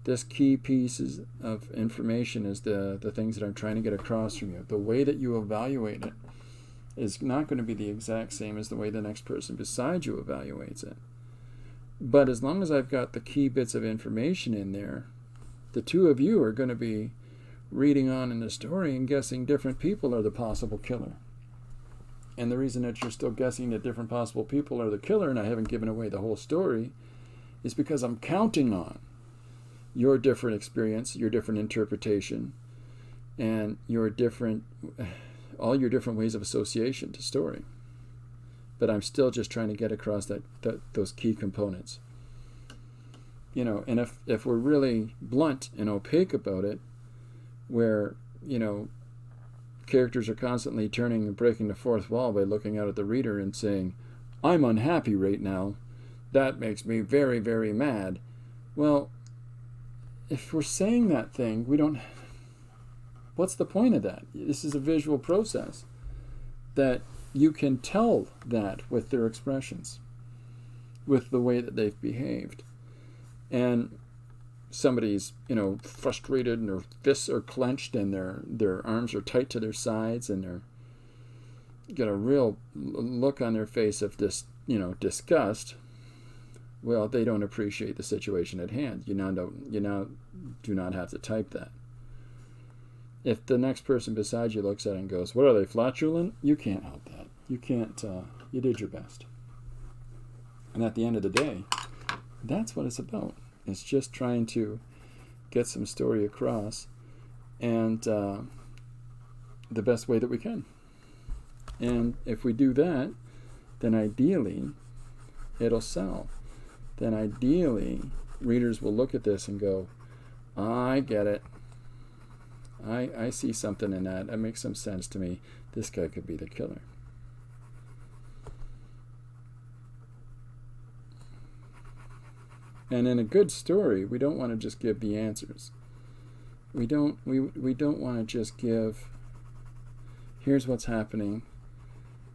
This key pieces of information is the things that I'm trying to get across from you. The way that you evaluate it is not going to be the exact same as the way the next person beside you evaluates it. But as long as I've got the key bits of information in there, the two of you are going to be reading on in the story and guessing different people are the possible killer. And the reason that you're still guessing that different possible people are the killer and I haven't given away the whole story is because I'm counting on your different experience, your different interpretation, and your different, all your different ways of association to story. But I'm still just trying to get across those key components. You know, and if we're really blunt and opaque about it, where, you know, characters are constantly turning and breaking the fourth wall by looking out at the reader and saying, I'm unhappy right now, that makes me very, very mad. Well, if we're saying that thing, what's the point of that? This is a visual process that you can tell that with their expressions, with the way that they've behaved. And somebody's, you know, frustrated and their fists are clenched and their arms are tight to their sides and they're got a real look on their face of this, you know, disgust. Well, they don't appreciate the situation at hand. You now do not have to type that. If the next person beside you looks at it and goes, what are they, flatulent? You can't help that. You can't, you did your best. And at the end of the day, that's what it's about. It's just trying to get some story across and the best way that we can. And if we do that, then ideally it'll sell. Then ideally readers will look at this and go, I get it. I see something in that. That makes some sense to me. This guy could be the killer. And in a good story, we don't want to just give the answers. We don't want to just give, here's what's happening,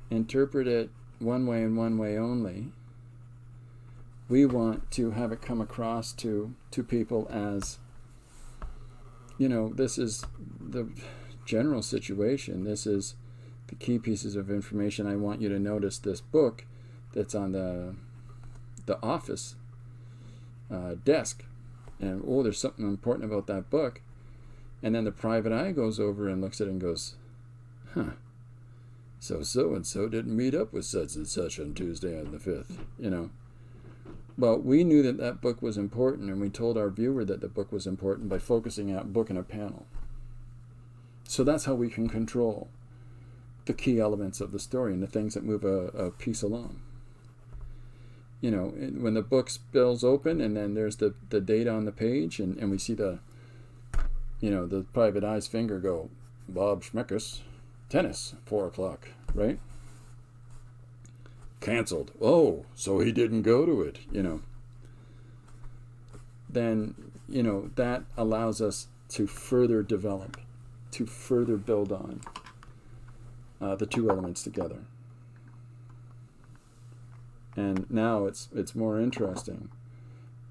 interpret it one way and one way only. We want to have it come across to people as, you know, this is the general situation. This is the key pieces of information. I want you to notice this book that's on the office desk. And, oh, there's something important about that book. And then the private eye goes over and looks at it and goes, huh, so-and-so didn't meet up with such and such on Tuesday on the 5th, you know. Well, we knew that book was important, and we told our viewer that the book was important by focusing on book in a panel. So that's how we can control the key elements of the story and the things that move a piece along. You know, when the book spills open and then there's the date on the page and we see the private eye's finger go, Bob Schmeckers, tennis, 4 o'clock, right? Canceled. Oh, so he didn't go to it, you know. Then, you know, that allows us to further develop, to further build on the two elements together. And now it's more interesting.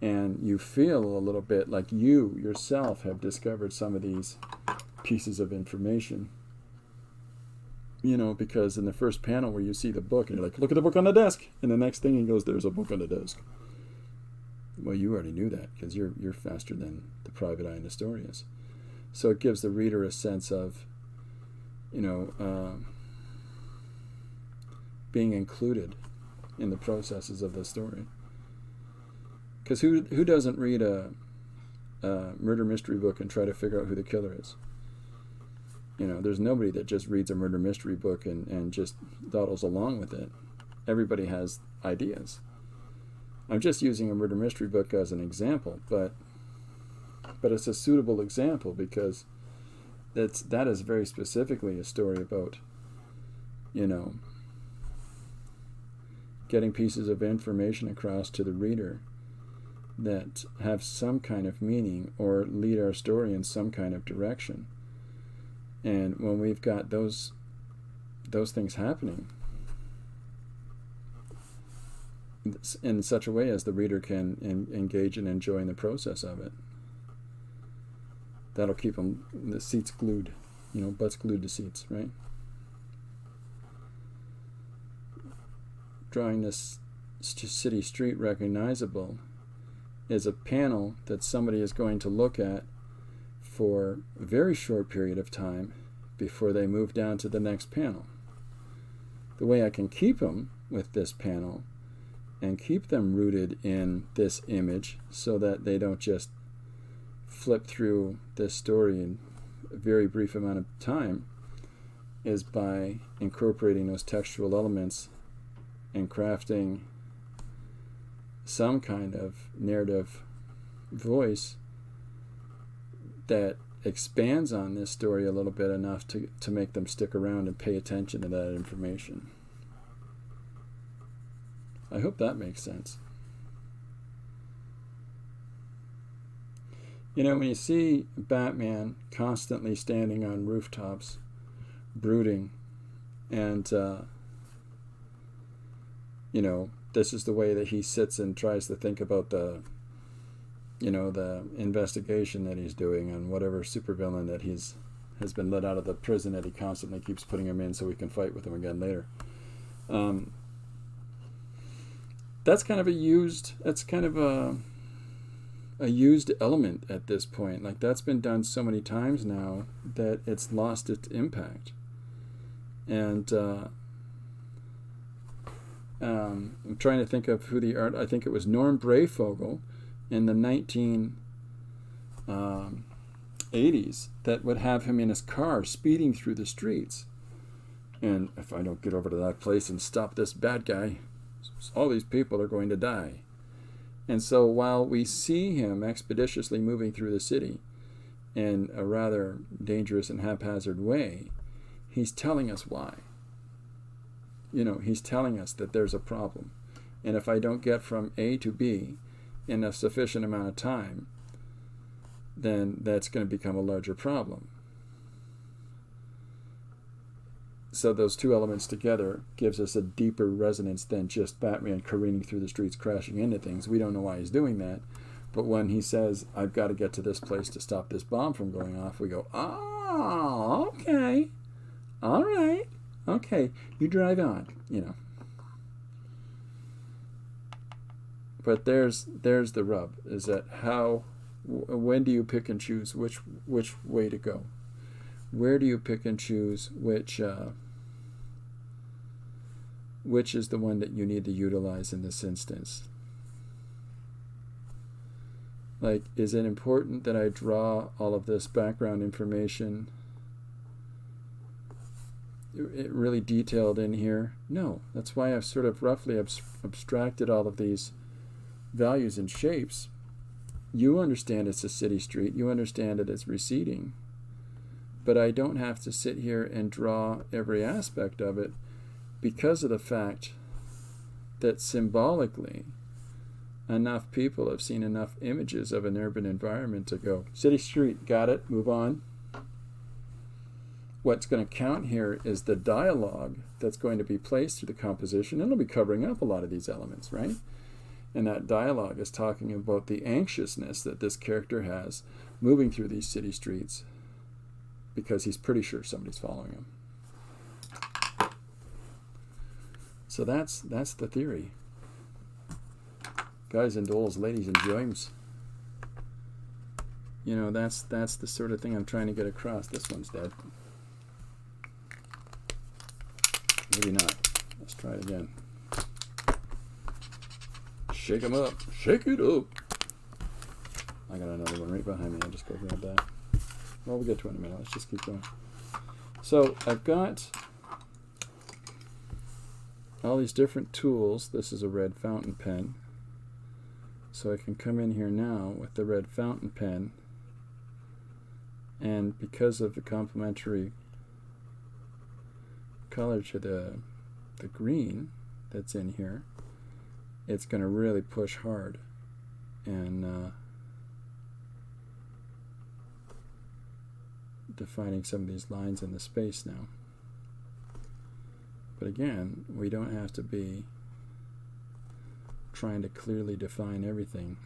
And you feel a little bit like you yourself have discovered some of these pieces of information. You know, because in the first panel where you see the book, and you're like, look at the book on the desk. And the next thing he goes, there's a book on the desk. Well, you already knew that because you're faster than the private eye in the story is. So it gives the reader a sense of, you know, being included in the processes of the story. Because who doesn't read a murder mystery book and try to figure out who the killer is? You know, there's nobody that just reads a murder mystery book and just dawdles along with it. Everybody has ideas. I'm just using a murder mystery book as an example, but it's a suitable example because that is very specifically a story about, you know, getting pieces of information across to the reader that have some kind of meaning or lead our story in some kind of direction. And when we've got those things happening in such a way as the reader can engage and enjoy in the process of it, that'll keep the seats glued, you know, butts glued to seats, right? Drawing this city street recognizable is a panel that somebody is going to look at for a very short period of time before they move down to the next panel. the way I can keep them with this panel and keep them rooted in this image so that they don't just flip through this story in a very brief amount of time is by incorporating those textual elements and crafting some kind of narrative voice that expands on this story a little bit enough to make them stick around and pay attention to that information. I hope that makes sense. You know, when you see Batman constantly standing on rooftops, brooding, and, you know, this is the way that he sits and tries to think about the investigation that he's doing on whatever supervillain that has been let out of the prison that he constantly keeps putting him in so we can fight with him again later. That's kind of a used element at this point. Like, that's been done so many times now that it's lost its impact. And I'm trying to think of who the art. I think it was Norm Brayfogle in the 1980s that would have him in his car speeding through the streets. And if I don't get over to that place and stop this bad guy, all these people are going to die. And so while we see him expeditiously moving through the city in a rather dangerous and haphazard way, he's telling us why. You know, he's telling us that there's a problem. And if I don't get from A to B in a sufficient amount of time, then that's going to become a larger problem. So those two elements together gives us a deeper resonance than just Batman careening through the streets, crashing into things. We don't know why he's doing that. But when he says, I've got to get to this place to stop this bomb from going off, we go, oh, okay. All right. Okay. You drive on, you know. But there's the rub, is that when do you pick and choose which way to go? Where do you pick and choose which is the one that you need to utilize in this instance? Like, is it important that I draw all of this background information really detailed in here? No. That's why I've sort of roughly abstracted all of these values and shapes. You understand it's a city street. You understand it as receding. But I don't have to sit here and draw every aspect of it because of the fact that symbolically enough people have seen enough images of an urban environment to go, city street, got it, move on. What's going to count here is the dialogue that's going to be placed through the composition, and it'll be covering up a lot of these elements, right? And that dialogue is talking about the anxiousness that this character has moving through these city streets, because he's pretty sure somebody's following him. So that's the theory. Guys and dolls, ladies and James. You know, that's the sort of thing I'm trying to get across. This one's dead. Maybe not. Let's try it again. Shake them up. Shake it up. I got another one right behind me. I'll just go grab that. Well, we'll get to it in a minute. Let's just keep going. So I've got all these different tools. This is a red fountain pen. So I can come in here now with the red fountain pen, and because of the complementary color to the green that's in here, it's going to really push hard and defining some of these lines in the space now. But again, we don't have to be trying to clearly define everything.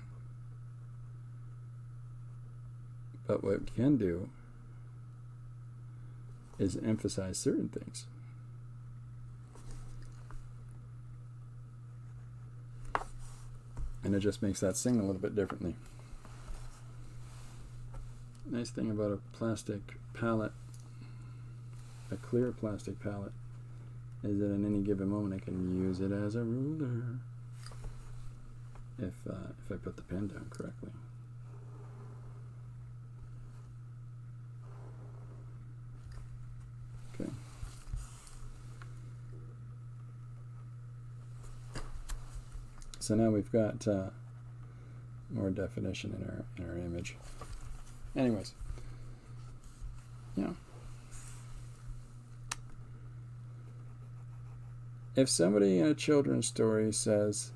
But what we can do is emphasize certain things. And it just makes that sing a little bit differently. Nice thing about a plastic palette, a clear plastic palette, is that in any given moment I can use it as a ruler if I put the pen down correctly. Okay. So now we've got more definition in our image. Anyways, yeah. If somebody in a children's story says,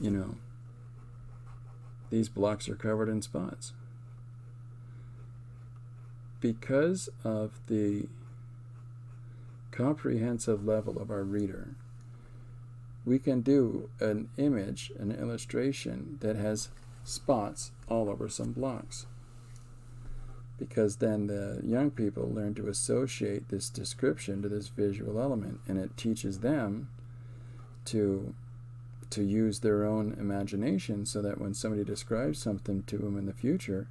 you know, these blocks are covered in spots, because of the comprehensive level of our reader, we can do an image, an illustration that has spots all over some blocks. Because then the young people learn to associate this description to this visual element, and it teaches them to use their own imagination, so that when somebody describes something to them in the future,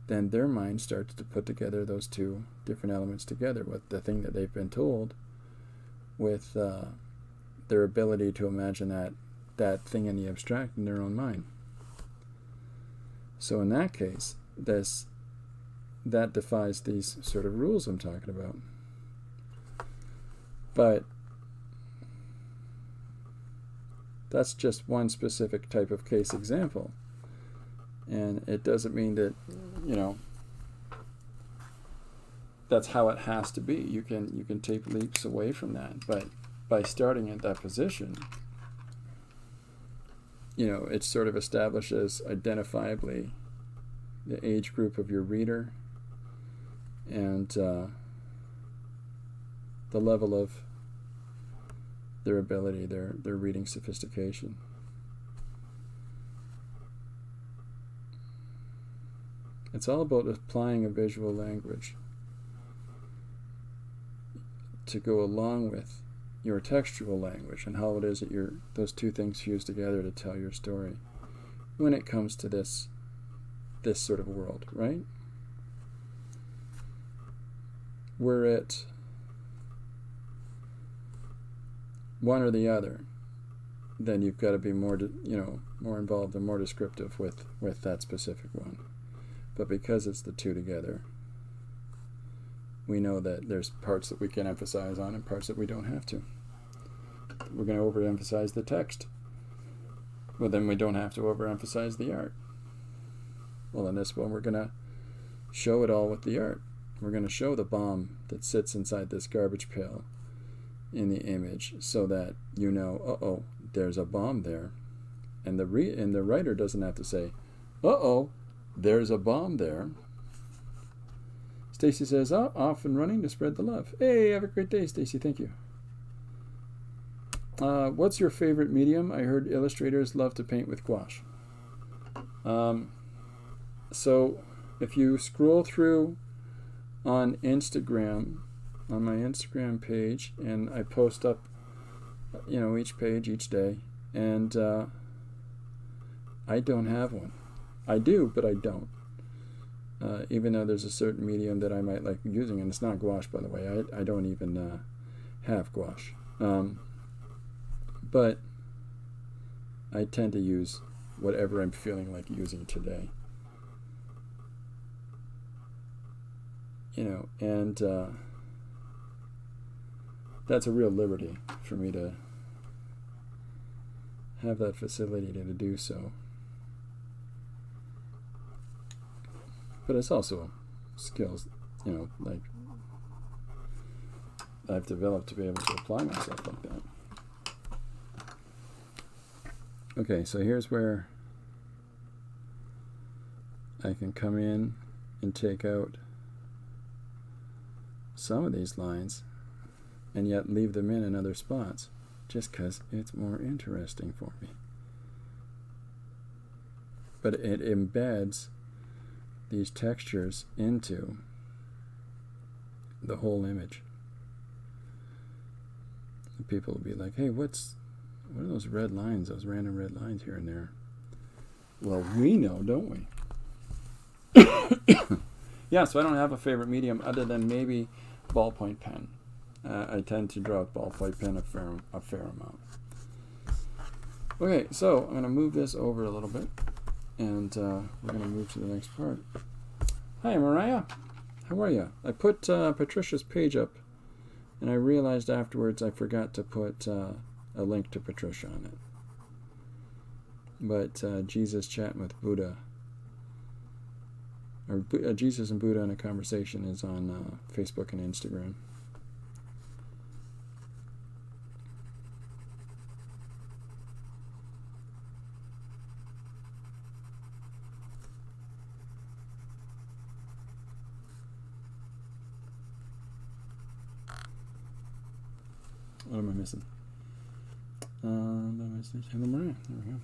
then their mind starts to put together those two different elements together, with the thing that they've been told with their ability to imagine that thing in the abstract in their own mind. So in that case, that defies these sort of rules I'm talking about. But that's just one specific type of case example. And it doesn't mean that, you know, that's how it has to be. You can take leaps away from that. But by starting at that position, you know, it sort of establishes identifiably the age group of your reader, and the level of their ability, their reading sophistication. It's all about applying a visual language to go along with your textual language, and how it is that those two things fuse together to tell your story when it comes to this sort of world, right? We're at one or the other, then you've got to be more involved and more descriptive with that specific one. But because it's the two together, we know that there's parts that we can emphasize on and parts that we don't have to. We're going to overemphasize the text. Well, then we don't have to overemphasize the art. Well, in this one, we're going to show it all with the art. We're going to show the bomb that sits inside this garbage pail in the image, so that you know, uh-oh, there's a bomb there. And the writer doesn't have to say, uh-oh, there's a bomb there. Stacy says, oh, off and running to spread the love. Hey, have a great day, Stacy. Thank you. What's your favorite medium? I heard illustrators love to paint with gouache. So if you scroll through on Instagram, on my Instagram page, and I post up, each page each day, and I don't have one. I do, but I don't. Even though there's a certain medium that I might like using, and it's not gouache, by the way. I don't even have gouache. But I tend to use whatever I'm feeling like using today. And that's a real liberty for me to have that facility to do so. But it's also skills, like I've developed to be able to apply myself like that. Okay, so here's where I can come in and take out some of these lines and yet leave them in other spots, just because it's more interesting for me. But it embeds these textures into the whole image. And people will be like, hey, what are those red lines, those random red lines here and there? Well, we know, don't we? Yeah, so I don't have a favorite medium other than maybe ballpoint pen. I tend to draw with ballpoint pen a fair amount. Okay, so I'm going to move this over a little bit, and we're going to move to the next part. Hi, Mariah. How are you? I put Patricia's page up, and I realized afterwards I forgot to put a link to Patricia on it. But Jesus chatting with Buddha, or Jesus and Buddha in a conversation, is on Facebook and Instagram. What am I missing? Hello, Maria. There we go.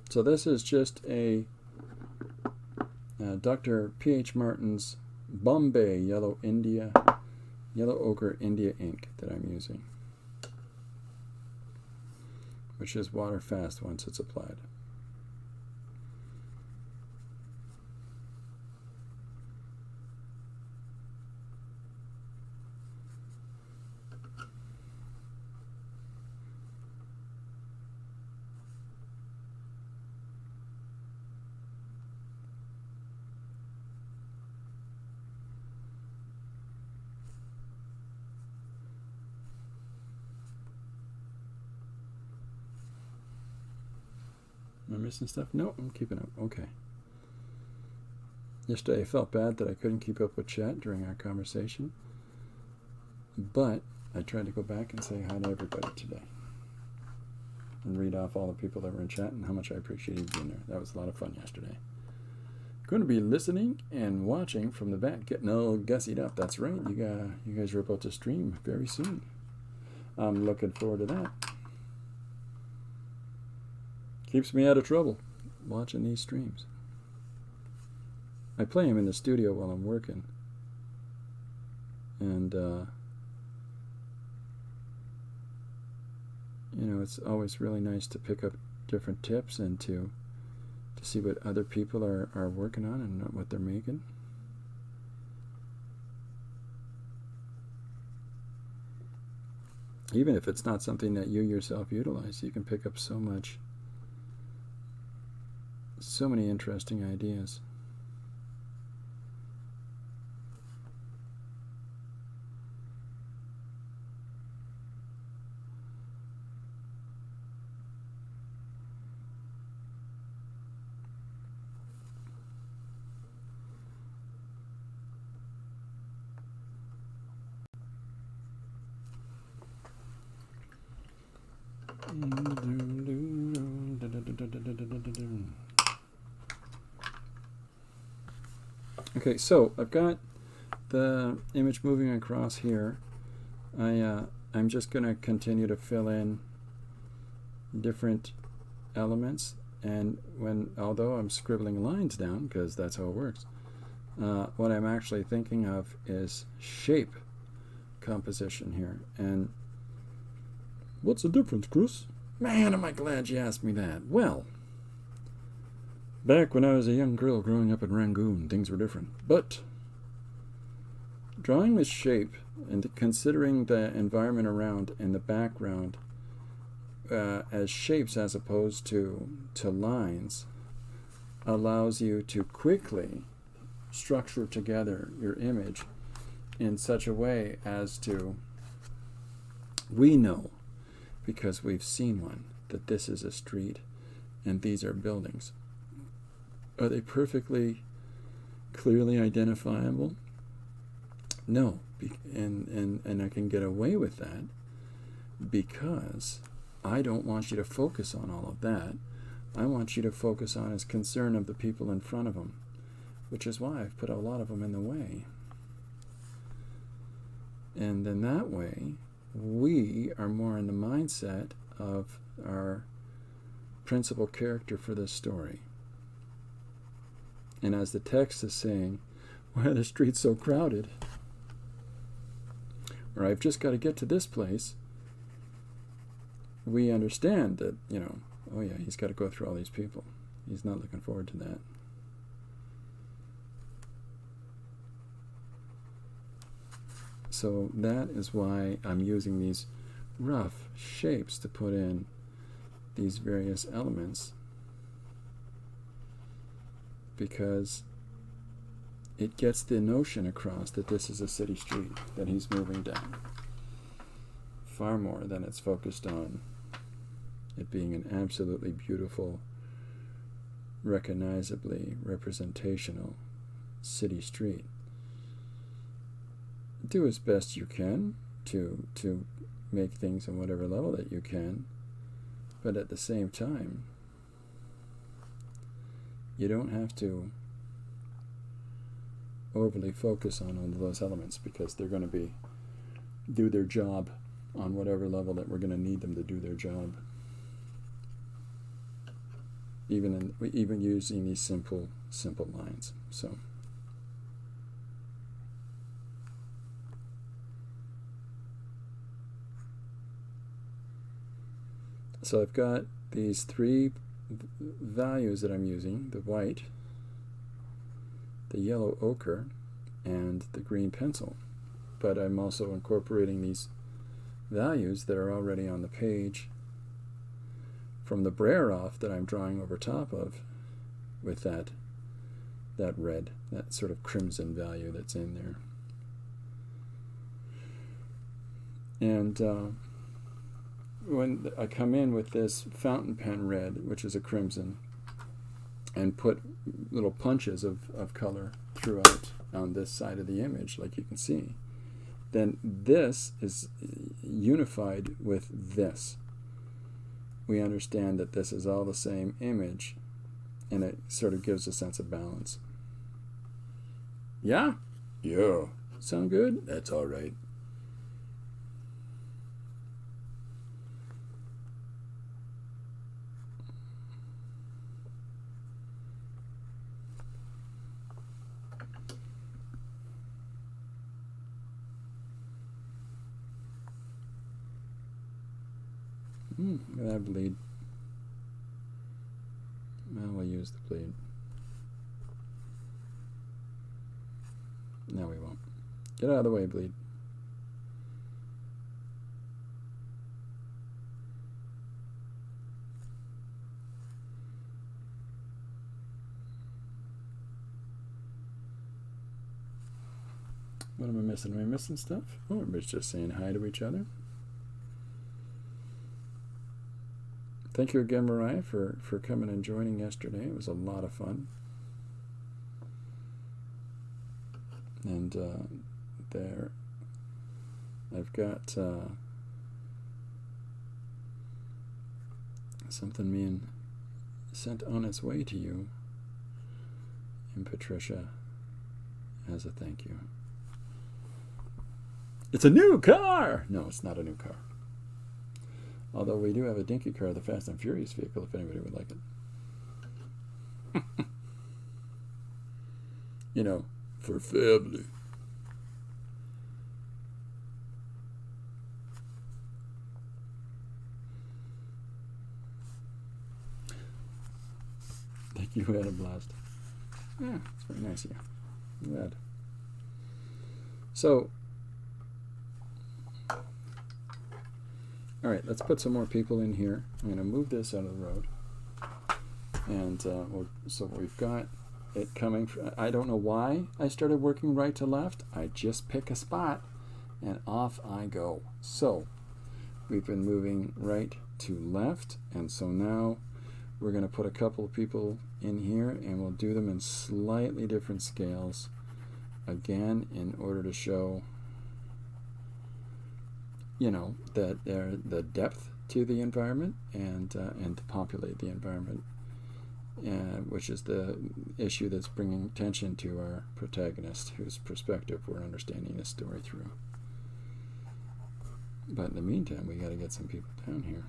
So this is just a Dr. P.H. Martin's Bombay Yellow Ochre India ink that I'm using, which is water fast once it's applied. Am I missing stuff? No, I'm keeping up. Okay. Yesterday I felt bad that I couldn't keep up with chat during our conversation, but I tried to go back and say hi to everybody today and read off all the people that were in chat and how much I appreciated being there. That was a lot of fun yesterday. Going to be listening and watching from the back, getting all gussied up. That's right. You guys are about to stream very soon. I'm looking forward to that. Keeps me out of trouble watching these streams. I play them in the studio while I'm working. And, you know, it's always really nice to pick up different tips and to see what other people are working on and what they're making. Even if it's not something that you yourself utilize, you can pick up so many interesting ideas. Okay, so I've got the image moving across here. I'm just going to continue to fill in different elements, and although I'm scribbling lines down because that's how it works, what I'm actually thinking of is shape composition here. And what's the difference, Chris? Man, am I glad you asked me that. Well, back when I was a young girl growing up in Rangoon, things were different. But drawing with shape and considering the environment around and the background as shapes as opposed to lines allows you to quickly structure together your image in such a way as to, we know, because we've seen one, that this is a street and these are buildings. Are they perfectly clearly identifiable? No, and I can get away with that because I don't want you to focus on all of that. I want you to focus on his concern of the people in front of him, which is why I've put a lot of them in the way. And then that way, we are more in the mindset of our principal character for this story. And as the text is saying, why are the streets so crowded? or I've just got to get to this place, we understand that, oh yeah, he's got to go through all these people. He's not looking forward to that. So that is why I'm using these rough shapes to put in these various elements, because it gets the notion across that this is a city street that he's moving down, far more than it's focused on it being an absolutely beautiful, recognizably representational city street. Do as best you can to make things on whatever level that you can, but at the same time, you don't have to overly focus on all of those elements, because they're going to do their job on whatever level that we're going to need them to do their job. Even using these simple lines. So I've got these three values that I'm using: the white, the yellow ochre, and the green pencil. But I'm also incorporating these values that are already on the page from the Brayer off that I'm drawing over top of, with that red, that sort of crimson value that's in there. And when I come in with this fountain pen red, which is a crimson, and put little punches of color throughout on this side of the image, like you can see, then this is unified with this. We understand that this is all the same image, and it sort of gives a sense of balance. Yeah? Yeah. Sound good? That's all right. Look at that bleed. Well, we'll use the bleed. No, we won't. Get out of the way, bleed. What am I missing? Am I missing stuff? Oh, everybody's just saying hi to each other. Thank you again, Mariah, for coming and joining yesterday. It was a lot of fun. And there, I've got something being sent on its way to you and Patricia as a thank you. It's a new car! No, it's not a new car. Although we do have a dinky car, the Fast and Furious vehicle, if anybody would like it. You know, for family. Thank you, Adam Blast. Yeah, it's very nice of you. I'm glad. So, all right, let's put some more people in here. I'm going to move this out of the road. And so we've got it coming. I don't know why I started working right to left. I just pick a spot and off I go. So we've been moving right to left. And so now we're going to put a couple of people in here, and we'll do them in slightly different scales. Again, in order to show, you know, that the depth to the environment and to populate the environment, which is the issue that's bringing attention to our protagonist, whose perspective we're understanding this story through. But in the meantime, we got to get some people down here.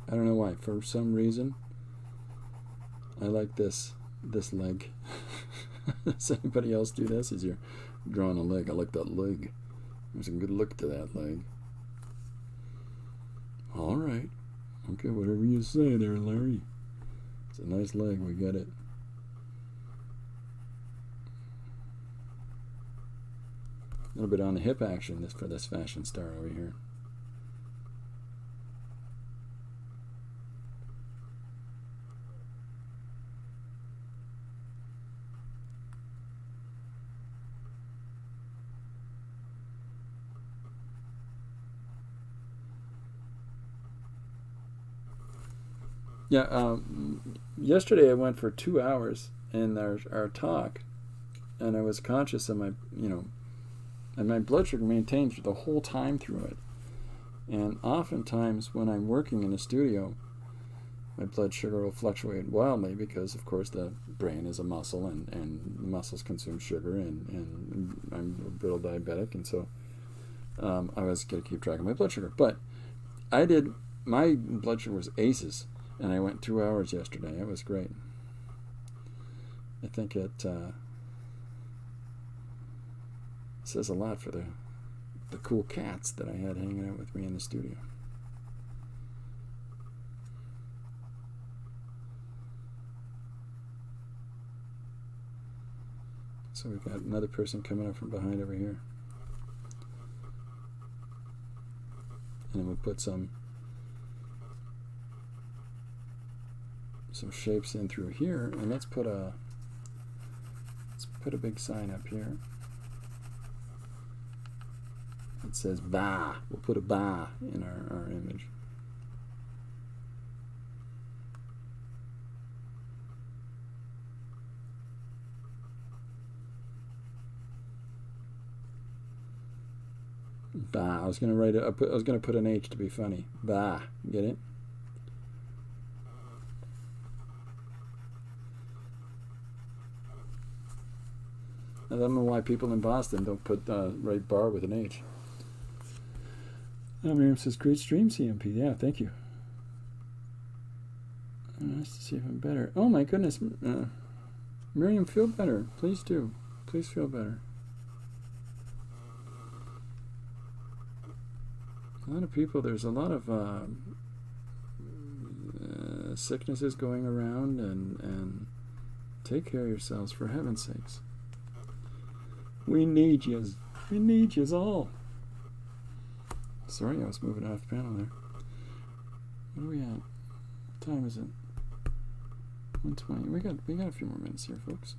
I don't know why. For some reason, I like this leg. Does anybody else do this? As you're drawing a leg, I like that leg. There's a good look to that leg. All right. Okay, whatever you say there, Larry. It's a nice leg. We get it. A little bit on the hip action for this fashion star over here. Yeah, yesterday I went for 2 hours in our talk, and I was conscious of my, and my blood sugar maintained through the whole time through it. And oftentimes when I'm working in a studio, my blood sugar will fluctuate wildly because, of course, the brain is a muscle, and muscles consume sugar, and I'm a brittle diabetic, and so I was going to keep track of my blood sugar. But my blood sugar was aces. And I went 2 hours yesterday. It was great. I think it says a lot for the cool cats that I had hanging out with me in the studio. So we've got another person coming up from behind over here. And then we'll put some shapes in through here, and let's put a big sign up here. It says "Ba." We'll put a "Ba" in our image. Ba. I was going to write it. I was going to put an H to be funny. Ba. Get it? I don't know why people in Boston don't write bar with an H. Miriam says, great stream, CMP. Yeah, thank you. Nice to see if I'm better. Oh my goodness. Miriam, feel better. Please do. Please feel better. A lot of people, there's a lot of sicknesses going around, and take care of yourselves, for heaven's sakes. We need yous. We need yous all. Sorry, I was moving off panel there. What are we at? What time is it? 1:20. We got a few more minutes here, folks.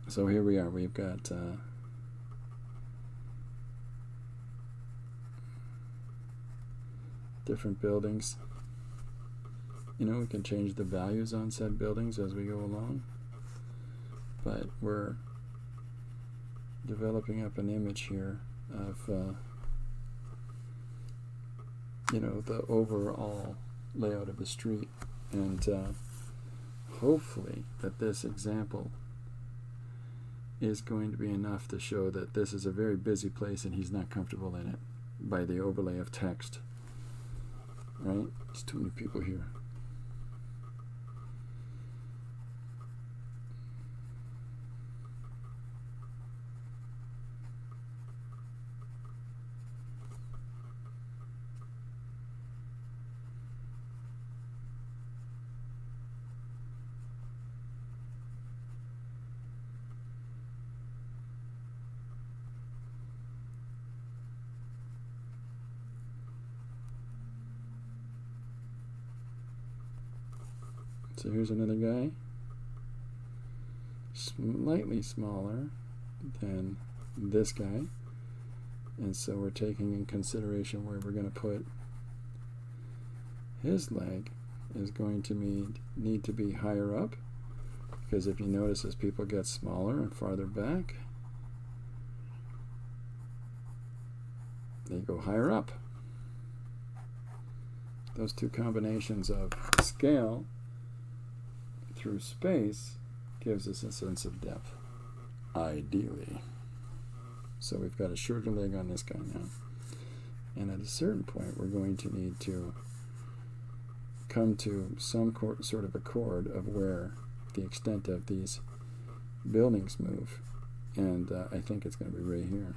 So here we are. We've got different buildings. We can change the values on said buildings as we go along, but we're developing up an image here of the overall layout of the street, and hopefully that this example is going to be enough to show that this is a very busy place and he's not comfortable in it by the overlay of text. Right? There's too many people here. So here's another guy, slightly smaller than this guy, and so we're taking in consideration where we're going to put his leg is going to need to be higher up, because if you notice, as people get smaller and farther back, they go higher up. Those two combinations of scale through space gives us a sense of depth, ideally. So we've got a shorter leg on this guy now. And at a certain point, we're going to need to come to some sort of accord of where the extent of these buildings move. And I think it's going to be right here.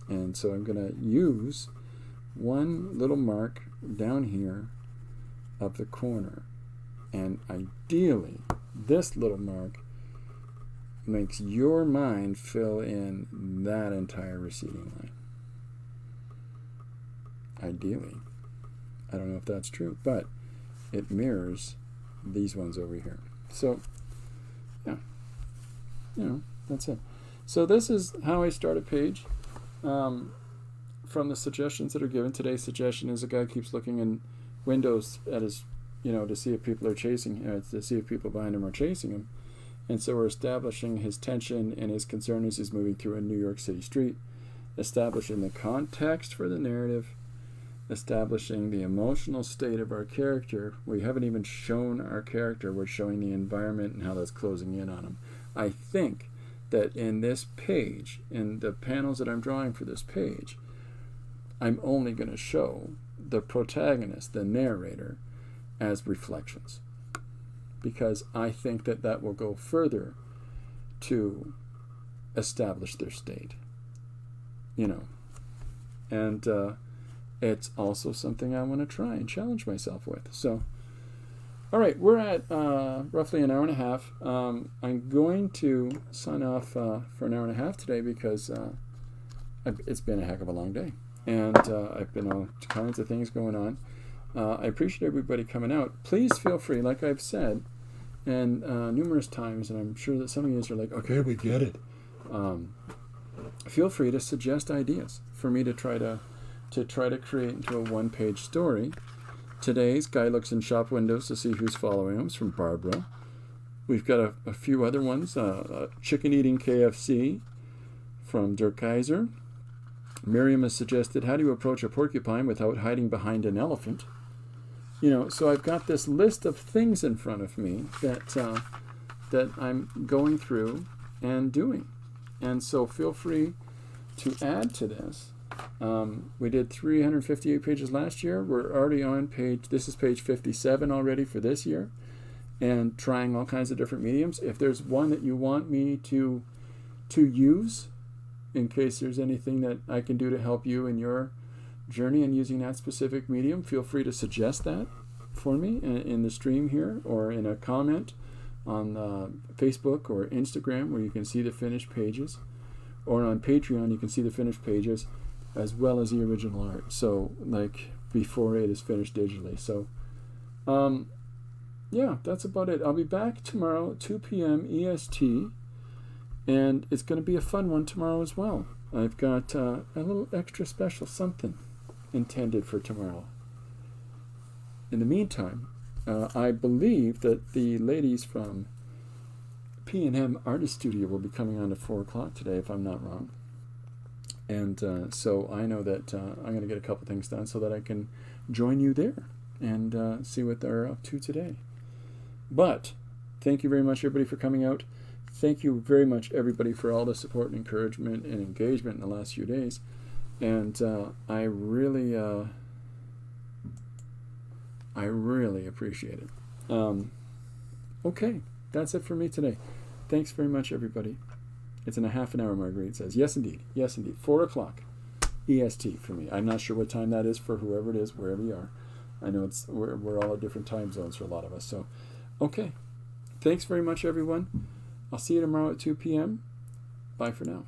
And so I'm going to use one little mark down here of the corner. And ideally, this little mark makes your mind fill in that entire receding line. Ideally. I don't know if that's true, but it mirrors these ones over here. So, yeah. That's it. So this is how I start a page. From the suggestions that are given, today's suggestion is a guy keeps looking in windows at his, to see if people are chasing him, to see if people behind him are chasing him. And so we're establishing his tension and his concern as he's moving through a New York City street, establishing the context for the narrative, establishing the emotional state of our character. We haven't even shown our character. We're showing the environment and how that's closing in on him. I think that in this page, in the panels that I'm drawing for this page, I'm only going to show the protagonist, the narrator, as reflections. Because I think that that will go further to establish their state. And it's also something I want to try and challenge myself with. So, all right, we're at roughly an hour and a half. I'm going to sign off for an hour and a half today because it's been a heck of a long day. And I've been all kinds of things going on. I appreciate everybody coming out. Please feel free, like I've said, and numerous times, and I'm sure that some of you are like, okay, we get it. Feel free to suggest ideas for me to try to create into a one-page story. Today's guy looks in shop windows to see who's following him. It's from Barbara. We've got a few other ones. Chicken eating KFC from Dirk Kaiser. Miriam has suggested, how do you approach a porcupine without hiding behind an elephant? So I've got this list of things in front of me that I'm going through and doing. And so feel free to add to this. We did 358 pages last year. We're already on this is page 57 already for this year, and trying all kinds of different mediums. If there's one that you want me to use, in case there's anything that I can do to help you in your journey in using that specific medium, feel free to suggest that for me in the stream here, or in a comment on Facebook or Instagram, where you can see the finished pages, or on Patreon you can see the finished pages as well as the original art, so like before it is finished digitally. So yeah, that's about it. I'll be back tomorrow at 2 p.m. EST, and it's going to be a fun one tomorrow as well. I've got a little extra special something intended for tomorrow. In the meantime, I believe that the ladies from P&M Artist Studio will be coming on at 4 o'clock today, if I'm not wrong. And so I know that I'm going to get a couple things done so that I can join you there and see what they're up to today. But thank you very much, everybody, for coming out. Thank you very much, everybody, for all the support and encouragement and engagement in the last few days. And I really appreciate it. Okay, that's it for me today. Thanks very much, everybody. It's in a half an hour, Marguerite says. Yes, indeed. Yes, indeed. 4 o'clock EST for me. I'm not sure what time that is for whoever it is, wherever you are. I know we're all at different time zones for a lot of us. So, okay. Thanks very much, everyone. I'll see you tomorrow at 2 p.m. Bye for now.